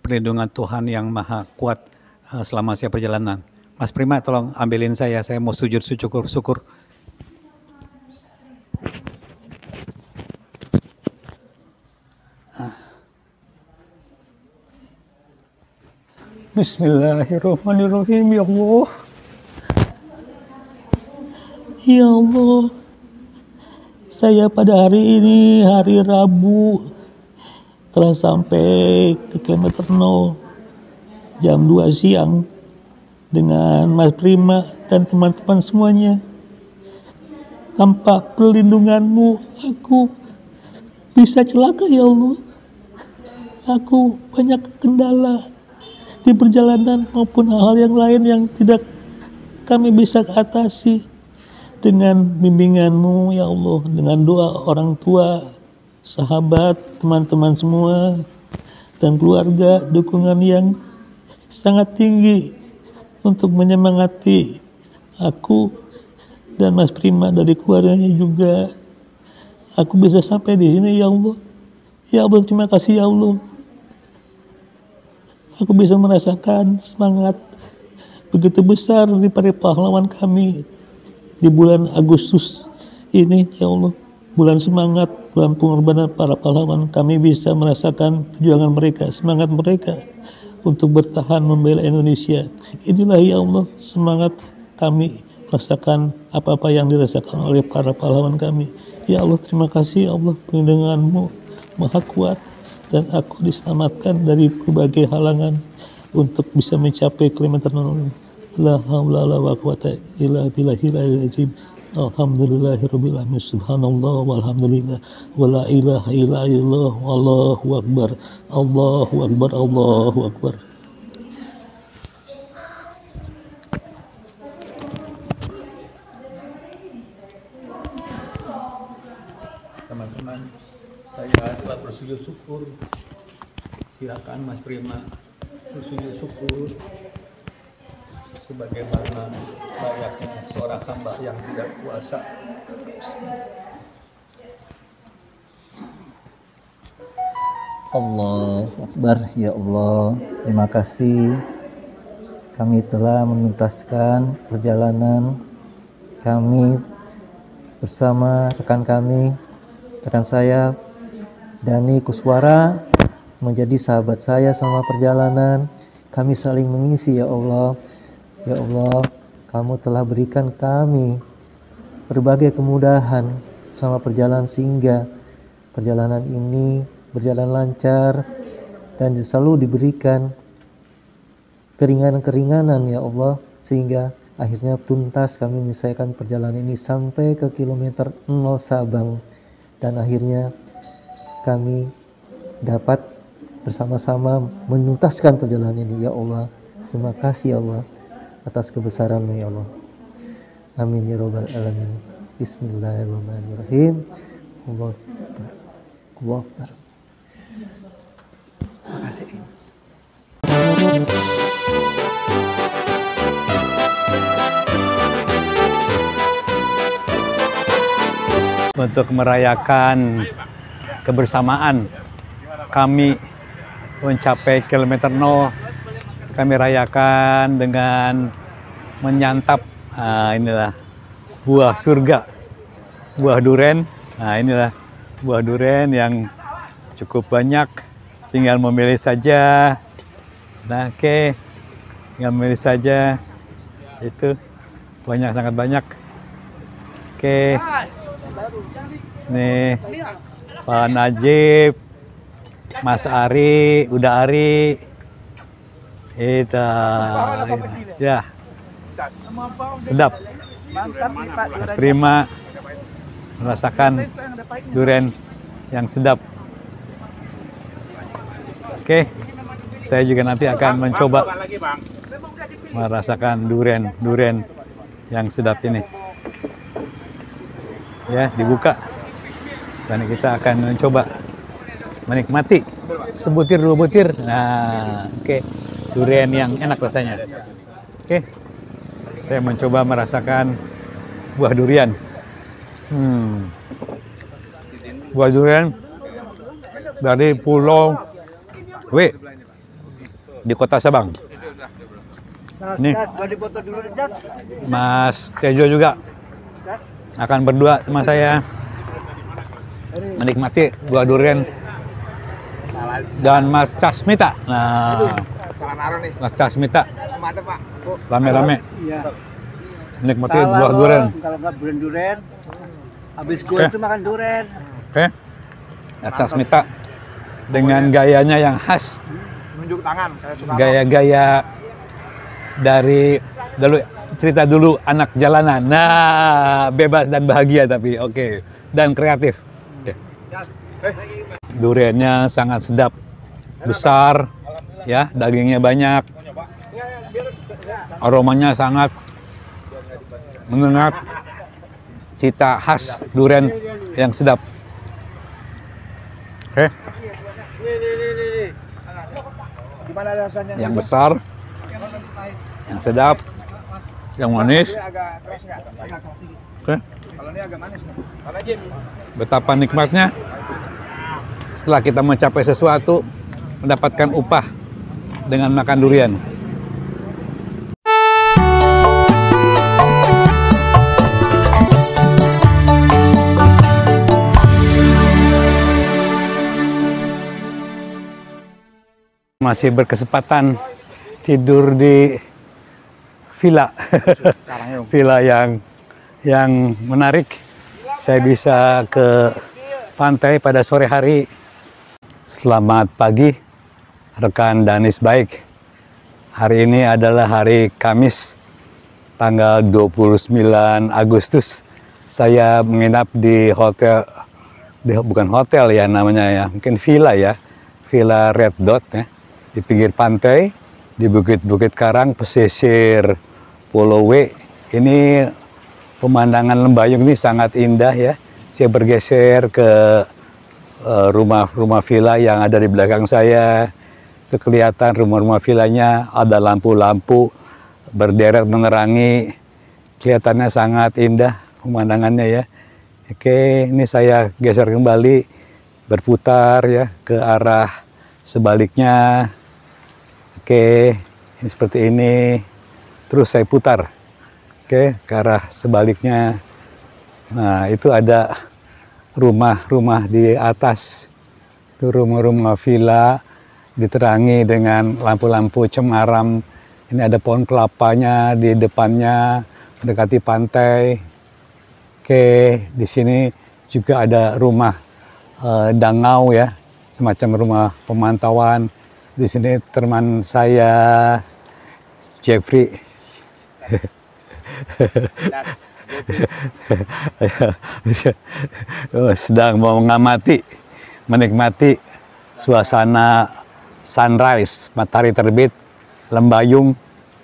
perlindungan Tuhan yang maha kuat selama saya perjalanan. Mas Prima tolong ambilin saya mau sujud syukur. Bismillahirrahmanirrahim. Ya Allah. Ya Allah. Saya pada hari ini, hari Rabu, telah sampai ke kilometer 0 jam 2 siang dengan Mas Prima dan teman-teman semuanya. Tanpa perlindunganmu, aku bisa celaka ya Allah. Aku banyak kendala di perjalanan maupun hal-hal yang lain yang tidak kami bisa atasi. Dengan bimbinganmu ya Allah, dengan doa orang tua, sahabat, teman-teman semua, dan keluarga, dukungan yang sangat tinggi untuk menyemangati aku dan Mas Prima dari keluarganya juga. Aku bisa sampai di sini ya Allah. Ya Allah, terima kasih ya Allah. Aku bisa merasakan semangat begitu besar daripada pahlawan kami di bulan Agustus ini ya Allah. Bulan semangat, bulan pengorbanan para pahlawan, kami bisa merasakan perjuangan mereka, semangat mereka untuk bertahan membela Indonesia. Inilah ya Allah semangat kami merasakan apa-apa yang dirasakan oleh para pahlawan kami. Ya Allah, terima kasih ya Allah, perlindunganmu maha kuat dan aku diselamatkan dari berbagai halangan untuk bisa mencapai kilometer 0. La haula wala quwata illa billahil azim. Alhamdulillahirabbil alamin. Subhanallah walhamdulillah wala ilaha illallah wallahu akbar. Allahu akbar. Allahu akbar. Teman-teman, saya telah bersujud syukur. Silakan Mas Prima bersujud syukur sebagaimana layaknya seorang hamba yang tidak kuasa. Allahu Akbar. Ya Allah, terima kasih kami telah menuntaskan perjalanan kami bersama rekan saya Dani Kuswara menjadi sahabat saya selama perjalanan. Kami saling mengisi ya Allah. Ya Allah, kamu telah berikan kami berbagai kemudahan selama perjalanan sehingga perjalanan ini berjalan lancar dan selalu diberikan keringanan-keringanan ya Allah, sehingga akhirnya tuntas kami menyelesaikan perjalanan ini sampai ke kilometer 0 Sabang dan akhirnya kami dapat bersama-sama menuntaskan perjalanan ini ya Allah. Terima kasih ya Allah atas kebesaran-Mu ya Allah. Amin ya rabbal alamin. Bismillahirrahmanirrahim. Allahu Akbar. Allahu Akbar. Terima kasih. Untuk merayakan kebersamaan kami mencapai kilometer 0, kami rayakan dengan menyantap inilah buah surga, buah duren. Nah inilah buah durian yang cukup banyak, tinggal memilih saja. Nah, oke, tinggal memilih saja. Itu banyak, sangat banyak. Oke, nih Pak Najib, Mas Ari, udah Ari, itu ya, sedap. Mas Prima merasakan durian yang sedap. Oke, saya juga nanti akan mencoba merasakan durian yang sedap ini. Ya, dibuka dan kita akan mencoba menikmati sebutir dua butir. Nah, oke, durian yang enak rasanya. Oke, saya mencoba merasakan buah durian. Buah durian dari Pulau W di Kota Sabang. Ini Mas Tejo juga akan berdua sama saya menikmati buah durian, dan Mas Casmita. Nah, Mas Casmita rame-rame menikmati buah durian. Kalau nggak durian, habis gue itu makan durian. Oke, Mas Casmita dengan gayanya yang khas, Nunjuk tangan kayak Soekarno. gaya-gaya dari cerita dulu anak jalanan. Nah, bebas dan bahagia tapi oke, dan kreatif. Oke. Duriannya sangat sedap, besar, ya, dagingnya banyak, aromanya sangat menyengat, cita khas durian yang sedap. Oke, Gimana rasanya? yang besar, yang sedap, yang manis. Agak keras nggak? Oke, Kalau ini agak manis nih. betapa nikmatnya setelah kita mencapai sesuatu, mendapatkan upah dengan makan durian. Masih berkesempatan tidur di villa, villa yang menarik. Saya bisa ke pantai pada sore hari. Selamat pagi, rekan Danis Baik. Hari ini adalah hari Kamis, tanggal 29 Agustus. Saya menginap di hotel, bukan hotel ya namanya ya, mungkin villa ya, Villa Red Dot ya, di pinggir pantai, di Bukit-Bukit Karang, pesisir Pulau W. Ini pemandangan Lembayung ini sangat indah ya. Saya bergeser ke rumah-rumah villa yang ada di belakang saya. Itu kelihatan rumah-rumah villanya, ada lampu-lampu berderet menerangi. Kelihatannya sangat indah pemandangannya ya. Oke, ini saya geser kembali, berputar ya ke arah sebaliknya. Oke, ini seperti ini. Terus saya putar, oke, ke arah sebaliknya. Nah, itu ada rumah-rumah di atas. Itu rumah-rumah villa diterangi dengan lampu-lampu cemaram. Ini ada pohon kelapanya di depannya, mendekati pantai. Oke, di sini juga ada rumah dangau ya, semacam rumah pemantauan. Di sini teman saya Jeffrey sedang mau menikmati suasana sunrise, matahari terbit, Lembayung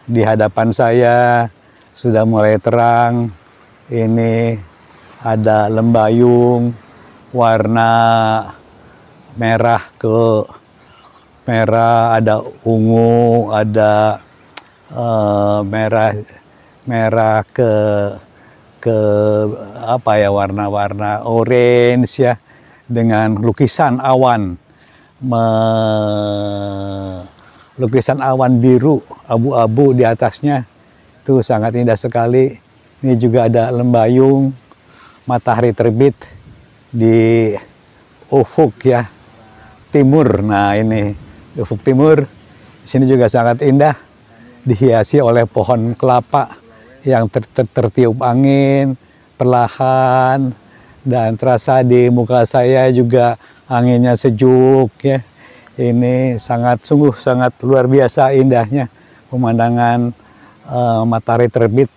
di hadapan saya sudah mulai terang. Ini ada Lembayung warna merah ke merah, ada ungu, ada merah ke apa ya, warna-warna orange ya, dengan lukisan awan lukisan awan biru abu-abu di atasnya. Itu sangat indah sekali. Ini juga ada Lembayung, matahari terbit di ufuk ya, timur. Nah ini ufuk timur, di sini juga sangat indah, dihiasi oleh pohon kelapa yang tertiup angin perlahan, dan terasa di muka saya juga anginnya sejuk ya. Ini sungguh sangat luar biasa indahnya pemandangan matahari terbit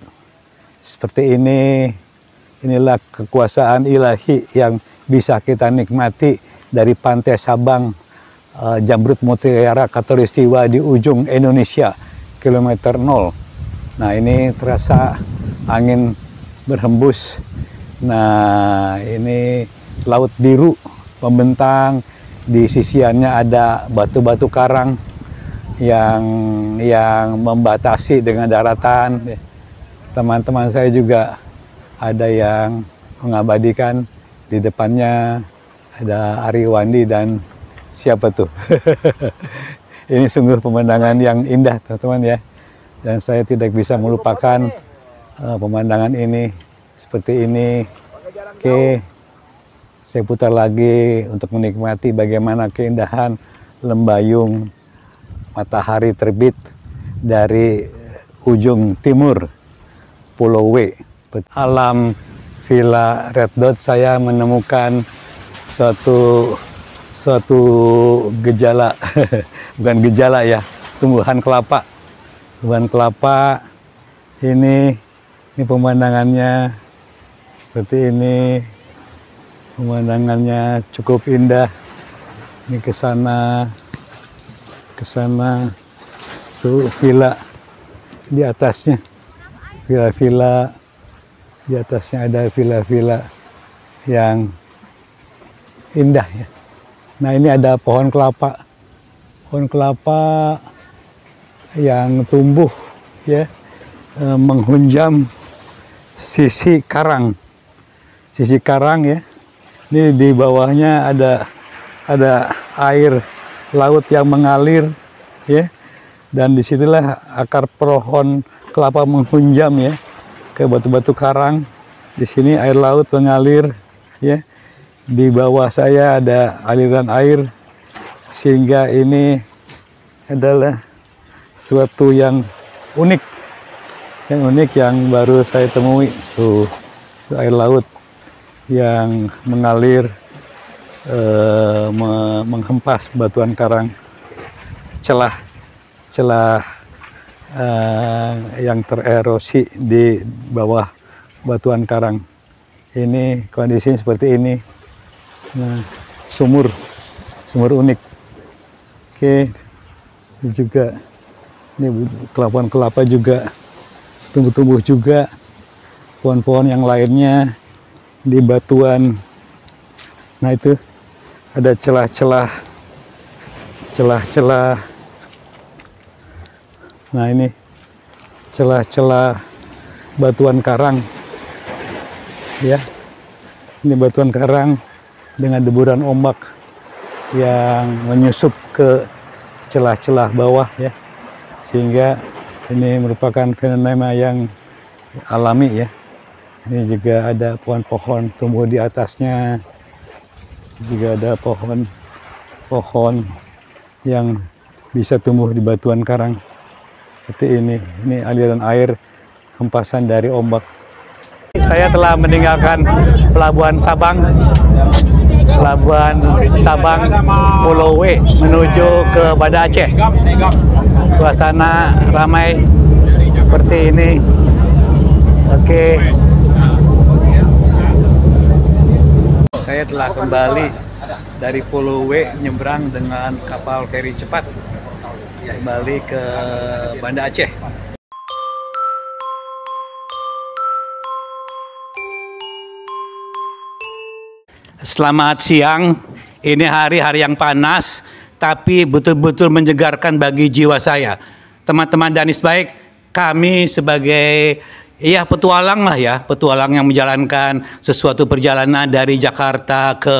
seperti ini. Inilah kekuasaan ilahi yang bisa kita nikmati dari pantai Sabang, Jamrut Mutiara Khatulistiwa di ujung Indonesia, kilometer 0. Nah ini terasa angin berhembus. Nah ini laut biru membentang, di sisiannya ada batu-batu karang yang membatasi dengan daratan. Teman-teman saya juga ada yang mengabadikan, di depannya ada Ari Wandi dan siapa tuh. Ini sungguh pemandangan yang indah teman-teman ya, dan saya tidak bisa melupakan pemandangan ini seperti ini. Oke, saya putar lagi untuk menikmati bagaimana keindahan lembayung matahari terbit dari ujung timur Pulau W. Alam Villa Red Dot saya menemukan suatu gejala, bukan gejala ya, tumbuhan kelapa. Tumbuhan kelapa ini pemandangannya seperti ini. Pemandangannya cukup indah. Ini ke sana tuh villa di atasnya, villa-villa di atasnya ada villa-villa yang indah ya. Nah ini ada pohon kelapa yang tumbuh ya, menghunjam sisi karang ya. Ini di bawahnya ada air laut yang mengalir ya, dan disitulah akar pohon kelapa menghunjam ya ke batu-batu karang. Di sini air laut mengalir ya. Di bawah saya ada aliran air, sehingga ini adalah suatu yang unik yang baru saya temui. Tuh air laut yang mengalir menghempas batuan karang, celah yang tererosi di bawah batuan karang. Ini kondisinya seperti ini. Nah, sumur unik. Oke, juga ini kelapa juga tumbuh juga, pohon-pohon yang lainnya di batuan. Nah itu ada celah-celah. Nah ini celah-celah batuan karang ya. Ini batuan karang dengan deburan ombak yang menyusup ke celah-celah bawah ya, sehingga ini merupakan fenomena yang alami ya. Ini juga ada pohon-pohon tumbuh di atasnya, juga ada pohon yang bisa tumbuh di batuan karang seperti ini. Ini aliran air hempasan dari ombak. Saya telah meninggalkan Pelabuhan Sabang Pulau W menuju ke Banda Aceh. Suasana ramai seperti ini. Oke. Saya telah kembali dari Pulau W, nyebrang dengan kapal feri cepat kembali ke Banda Aceh. Selamat siang. Ini hari-hari yang panas, tapi betul-betul menyegarkan bagi jiwa saya. Teman-teman Danis Baik, kami sebagai petualang lah ya, petualang yang menjalankan sesuatu perjalanan dari Jakarta ke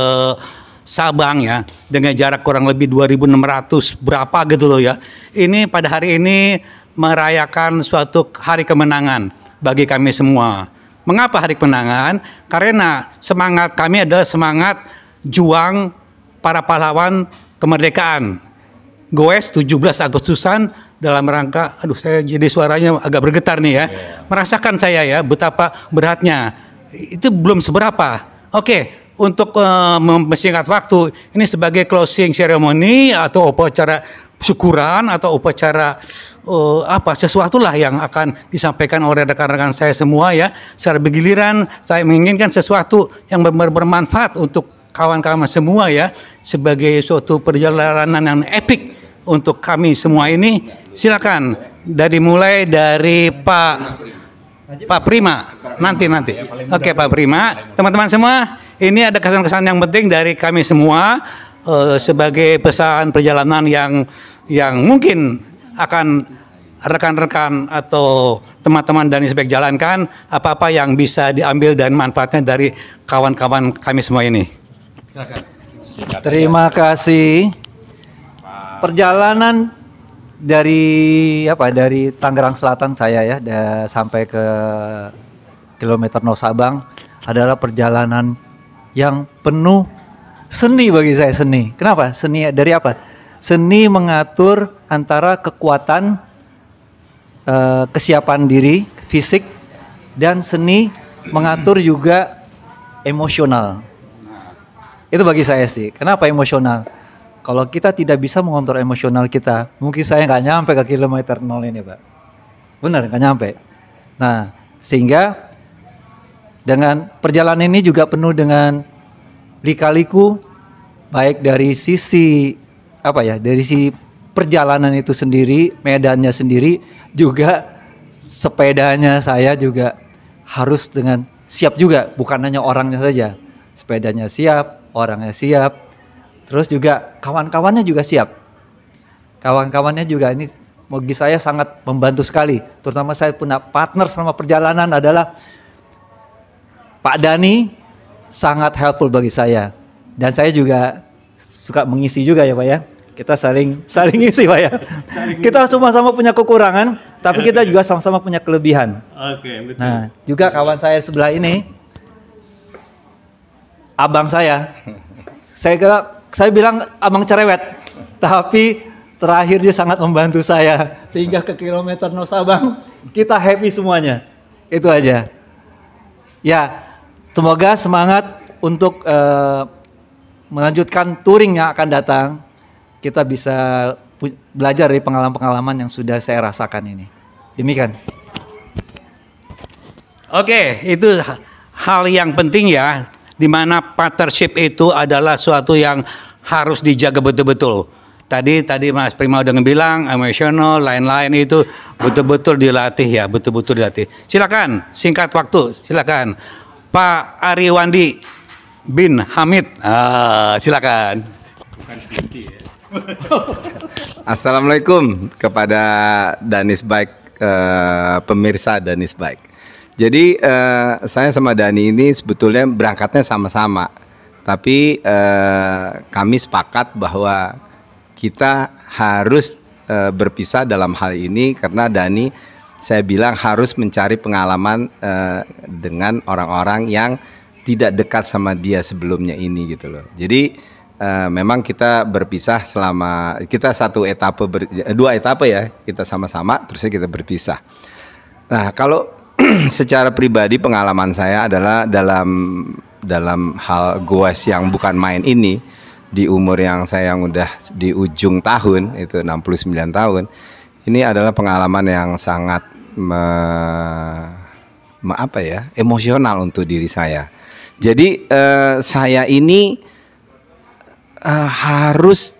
Sabang ya, dengan jarak kurang lebih 2.600 berapa gitu loh ya. Ini pada hari ini merayakan suatu hari kemenangan bagi kami semua. Mengapa hari kemenangan? Karena semangat kami adalah semangat juang para pahlawan kemerdekaan. Goes 17 Agustusan dalam rangka, aduh saya jadi suaranya agak bergetar nih ya. Merasakan saya ya betapa beratnya. Itu belum seberapa. Oke, untuk mempersingkat waktu, ini sebagai closing ceremony atau upacara syukuran atau upacara sesuatu lah yang akan disampaikan oleh rekan-rekan saya semua ya. Secara bergiliran saya menginginkan sesuatu yang bermanfaat untuk kawan-kawan semua ya, sebagai suatu perjalanan yang epik untuk kami semua ini. Silakan mulai dari Pak Prima nanti. Oke, Pak Prima, teman-teman semua, ini ada kesan-kesan yang penting dari kami semua sebagai pesan perjalanan yang mungkin akan rekan-rekan atau teman-teman Danis Bike jalankan, apa-apa yang bisa diambil dan manfaatnya dari kawan-kawan kami semua ini. Silakan. Terima kasih. Perjalanan dari Tangerang Selatan saya ya sampai ke kilometer 0 Sabang adalah perjalanan yang penuh seni bagi saya. Seni. Kenapa? Seni dari apa? Seni mengatur antara kekuatan, kesiapan diri, fisik, dan seni mengatur juga emosional. Itu bagi saya sih. Kenapa emosional? Kalau kita tidak bisa mengontrol emosional kita, mungkin saya nggak nyampe ke kilometer 0 ini, Pak. Benar, nggak nyampe. Nah, sehingga dengan perjalanan ini juga penuh dengan lika-liku, baik dari sisi dari sisi perjalanan itu sendiri, medannya sendiri, juga sepedanya saya juga harus dengan siap juga, bukan hanya orangnya saja. Sepedanya siap, orangnya siap, terus juga kawan-kawannya juga siap. Kawan-kawannya juga ini bagi saya sangat membantu sekali. Terutama saya punya partner selama perjalanan adalah Pak Dani, sangat helpful bagi saya. Dan saya juga suka mengisi juga ya Pak ya. Kita saling isi Pak ya. Kita sama-sama punya kekurangan, tapi kita juga sama-sama punya kelebihan. Oke, betul. Nah, juga kawan saya sebelah ini, abang saya bilang abang cerewet, tapi terakhir dia sangat membantu saya sehingga ke kilometer 0 Sabang kita happy semuanya. Itu aja. Ya, semoga semangat untuk melanjutkan touring yang akan datang. Kita bisa belajar dari pengalaman-pengalaman yang sudah saya rasakan ini. Demikian. Oke, itu hal yang penting ya, di mana partnership itu adalah suatu yang harus dijaga betul-betul. Tadi Mas Prima udah bilang emosional, lain-lain itu betul-betul dilatih ya, betul-betul dilatih. Silakan, singkat waktu, silakan. Pak Ariwandi bin Hamid, silakan. Assalamualaikum kepada Danis Bike, pemirsa Danis Bike. Jadi saya sama Dani ini sebetulnya berangkatnya sama-sama, tapi kami sepakat bahwa kita harus berpisah dalam hal ini karena Dani, saya bilang harus mencari pengalaman dengan orang-orang yang tidak dekat sama dia sebelumnya ini gitu loh. Jadi memang kita berpisah selama kita dua etape ya, kita sama-sama terusnya kita berpisah. Nah, kalau secara pribadi pengalaman saya adalah dalam hal goes yang bukan main ini, di umur yang saya yang udah di ujung tahun itu 69 tahun, ini adalah pengalaman yang sangat emosional untuk diri saya. Jadi saya ini harus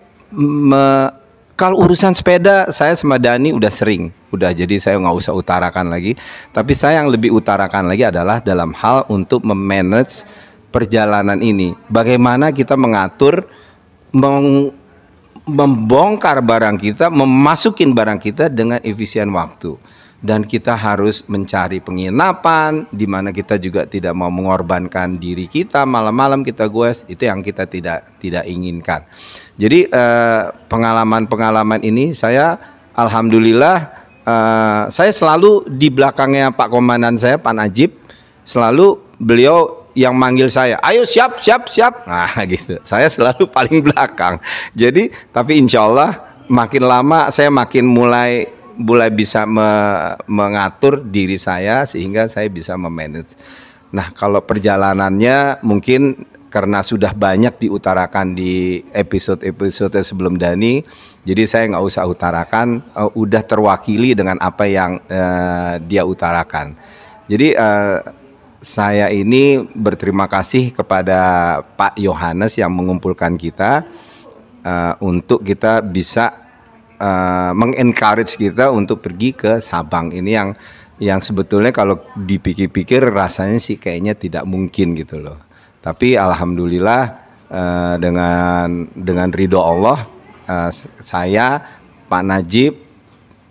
kalau urusan sepeda saya sama Dani udah sering, jadi saya nggak usah utarakan lagi. Tapi saya yang lebih utarakan lagi adalah dalam hal untuk memanage perjalanan ini. Bagaimana kita mengatur, membongkar barang kita, memasukin barang kita dengan efisien waktu. Dan kita harus mencari penginapan di mana kita juga tidak mau mengorbankan diri kita, malam-malam kita goes, itu yang kita tidak inginkan. Jadi pengalaman-pengalaman ini saya alhamdulillah saya selalu di belakangnya Pak Komandan saya, Pak Najib, selalu beliau yang manggil saya, ayo siap, siap, siap. Nah gitu, saya selalu paling belakang. Jadi, tapi insya Allah makin lama saya makin mulai bisa mengatur diri saya sehingga saya bisa memanage. Nah kalau perjalanannya mungkin karena sudah banyak diutarakan di episode-episode sebelum Dani, jadi saya nggak usah utarakan, udah terwakili dengan apa yang dia utarakan. Jadi saya ini berterima kasih kepada Pak Yohanes yang mengumpulkan kita untuk kita bisa mengencourage kita untuk pergi ke Sabang ini yang sebetulnya kalau dipikir-pikir rasanya sih kayaknya tidak mungkin gitu loh. Tapi alhamdulillah dengan ridho Allah, saya, Pak Najib,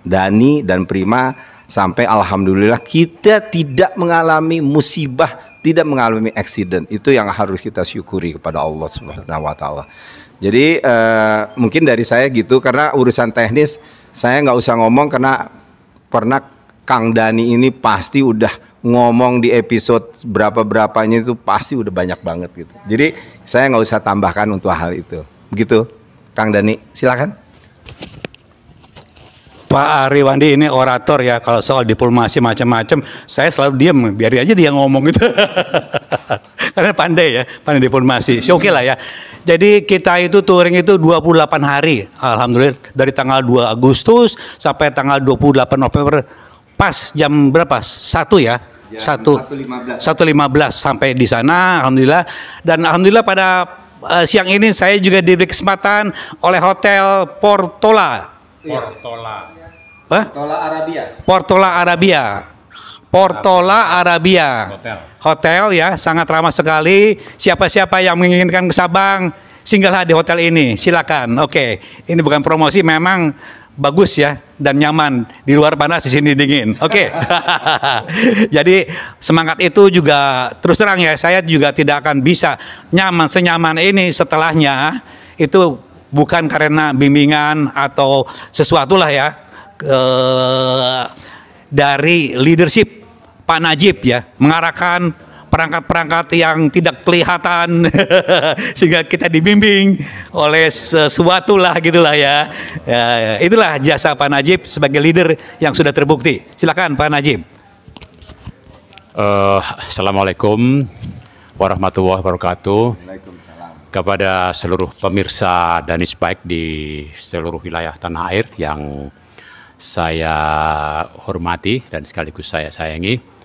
Dani dan Prima sampai alhamdulillah kita tidak mengalami musibah, tidak mengalami accident. Itu yang harus kita syukuri kepada Allah Subhanahu wa taala. Jadi mungkin dari saya gitu, karena urusan teknis saya nggak usah ngomong karena pernah Kang Dani ini pasti udah ngomong di episode berapa-berapanya itu pasti udah banyak banget gitu. Jadi saya nggak usah tambahkan untuk hal itu. Begitu, Kang Dani, silakan. Pak Ariwandi ini orator ya, kalau soal diplomasi macam-macam, saya selalu diam, biarin aja dia ngomong gitu. Karena pandai ya, pandai diplomasi. Oke lah ya. Jadi kita itu touring itu 28 hari, alhamdulillah dari tanggal 2 Agustus sampai tanggal 28 November. Pas jam berapa? 1 ya? 1.15 sampai di sana, alhamdulillah. Dan alhamdulillah pada siang ini saya juga diberi kesempatan oleh Hotel Portola. Portola Arabia. Hotel ya, sangat ramah sekali. Siapa-siapa yang menginginkan ke Sabang, singgahlah di hotel ini. Silakan. Oke, ini bukan promosi, memang bagus ya dan nyaman. Di luar panas, di sini dingin. Oke. Jadi semangat itu juga terus terang ya, saya juga tidak akan bisa nyaman senyaman ini setelahnya. Itu bukan karena bimbingan atau sesuatu lah ya, dari leadership Pak Najib ya, mengarahkan perangkat-perangkat yang tidak kelihatan sehingga kita dibimbing oleh sesuatu lah gitulah ya. Itulah jasa Pak Najib sebagai leader yang sudah terbukti. Silakan Pak Najib. Assalamualaikum warahmatullahi wabarakatuh. Kepada seluruh pemirsa Danis Bike di seluruh wilayah tanah air yang saya hormati dan sekaligus saya sayangi.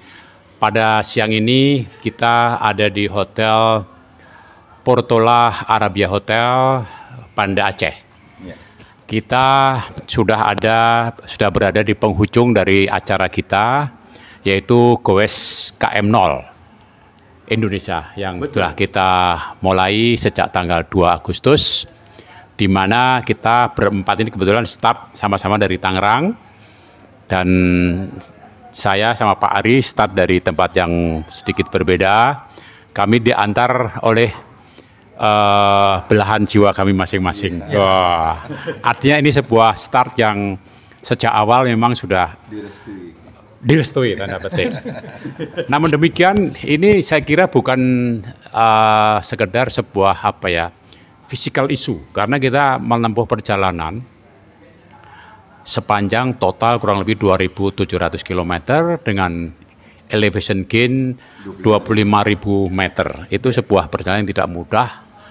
Pada siang ini kita ada di Hotel Portola Arabia Hotel, Banda Aceh. Kita sudah berada di penghujung dari acara kita, yaitu Goes KM0 Indonesia yang telah kita mulai sejak tanggal 2 Agustus, di mana kita berempat ini kebetulan start sama-sama dari Tangerang, dan saya sama Pak Ari start dari tempat yang sedikit berbeda. Kami diantar oleh belahan jiwa kami masing-masing. Wah, artinya ini sebuah start yang sejak awal memang sudah direstui tanda petik. Namun demikian, ini saya kira bukan sekedar sebuah physical issue, karena kita menempuh perjalanan sepanjang total kurang lebih 2.700 km dengan elevation gain 25.000 meter. Itu sebuah perjalanan yang tidak mudah,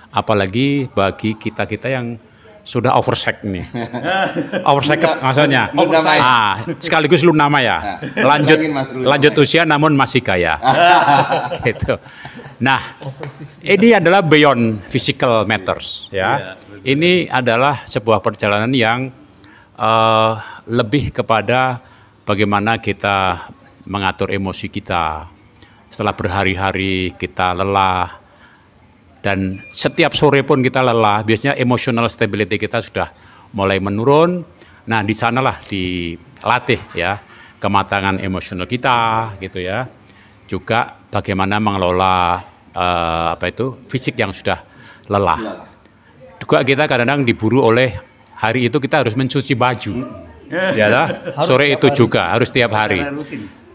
apalagi bagi kita-kita yang sudah oversek nih. Oversek maksudnya. Sekaligus lunama ya. Lanjut usia namun masih kaya. Gitu. Nah, ini adalah beyond physical matters ya. Ini adalah sebuah perjalanan yang lebih kepada bagaimana kita mengatur emosi kita setelah berhari-hari kita lelah, dan setiap sore pun kita lelah, biasanya emotional stability kita sudah mulai menurun. Nah, di sanalah dilatih ya kematangan emosional kita gitu ya, juga bagaimana mengelola fisik yang sudah lelah. Juga kita kadang-kadang diburu oleh hari itu kita harus mencuci baju, ya lah. Sore itu juga harus tiap hari.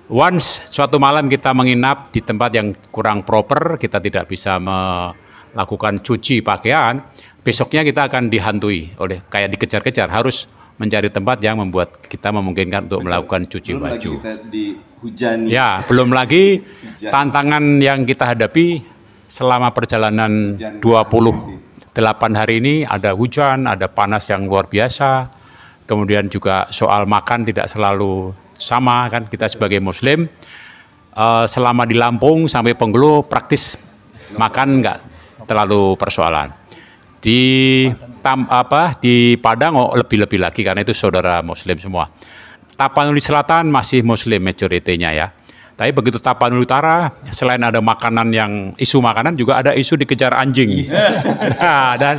once suatu malam kita menginap di tempat yang kurang proper, kita tidak bisa melakukan cuci pakaian, besoknya kita akan dihantui oleh kayak dikejar-kejar, harus mencari tempat yang membuat kita memungkinkan untuk melakukan cuci Belum baju. lagi kita dihujani. Ya, belum lagi tantangan yang kita hadapi selama perjalanan 28 hari ini, ada hujan, ada panas yang luar biasa, kemudian juga soal makan tidak selalu sama kan, kita sebagai Muslim selama di Lampung sampai Penggelo praktis makan nggak terlalu persoalan. Di Padang lebih-lebih lagi karena itu saudara Muslim semua. Tapanuli Selatan masih Muslim majoritinya ya. Tapi begitu Tapanuli Utara, selain ada makanan yang isu makanan, juga ada isu dikejar anjing. Nah, dan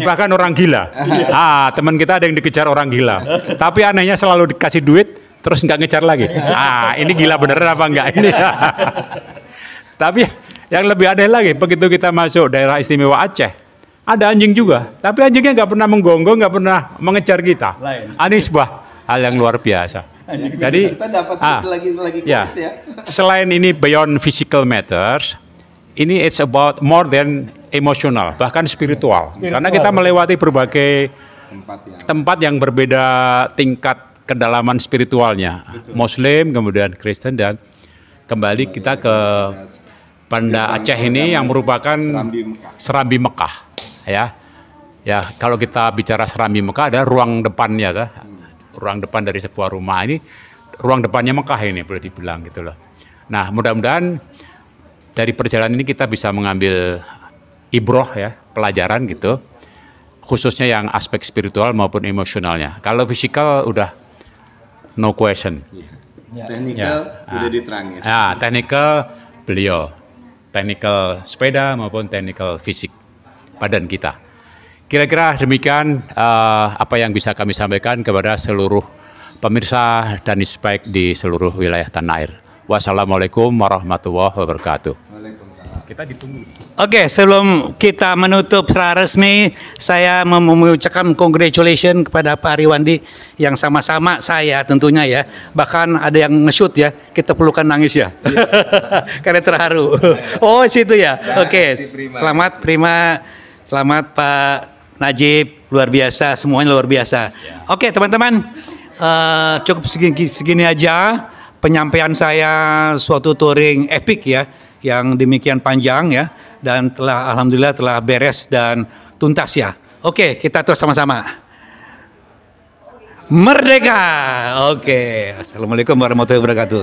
bahkan orang gila. Teman kita ada yang dikejar orang gila. Tapi anehnya selalu dikasih duit, terus nggak ngejar lagi. Ini gila beneran apa enggak ini? Tapi yang lebih aneh lagi, begitu kita masuk daerah istimewa Aceh, ada anjing juga. Tapi anjingnya nggak pernah menggonggong, nggak pernah mengejar kita. Ini sebuah hal yang luar biasa. Jadi kita dapat lagi ya, selain ini beyond physical matters, ini it's about more than emotional, bahkan spiritual. Karena kita melewati berbagai tempat yang berbeda tingkat kedalaman spiritualnya. Muslim, kemudian Kristen, dan kembali kita ke Banda Aceh ini yang merupakan Serambi Mekah. Ya, kalau kita bicara Serambi Mekah ada ruang depannya, ruang depan dari sebuah rumah. Ini ruang depannya Mekah ini boleh dibilang gitu loh. Nah, mudah-mudahan dari perjalanan ini kita bisa mengambil ibroh ya, pelajaran gitu, khususnya yang aspek spiritual maupun emosionalnya. Kalau fisikal udah no question. Teknikal udah diterangin. Teknikal beliau, teknikal sepeda maupun teknikal fisik badan kita. Kira-kira demikian apa yang bisa kami sampaikan kepada seluruh pemirsa Danis Bike di seluruh wilayah tanah air. Wassalamualaikum warahmatullahi wabarakatuh. Kita ditunggu. Oke, sebelum kita menutup secara resmi, saya mengucapkan congratulations kepada Pak Ariwandi yang sama-sama saya tentunya ya. Bahkan ada yang nge-shoot ya, kita perlukan nangis ya. Karena terharu. Oh, situ ya. Oke, selamat Prima. Selamat Pak Najib, luar biasa, semuanya luar biasa. Oke, teman-teman, cukup segini aja penyampaian saya suatu touring epic ya, yang demikian panjang ya, dan alhamdulillah telah beres dan tuntas ya. Oke, kita terus sama-sama. Merdeka. Oke, assalamualaikum warahmatullahi wabarakatuh.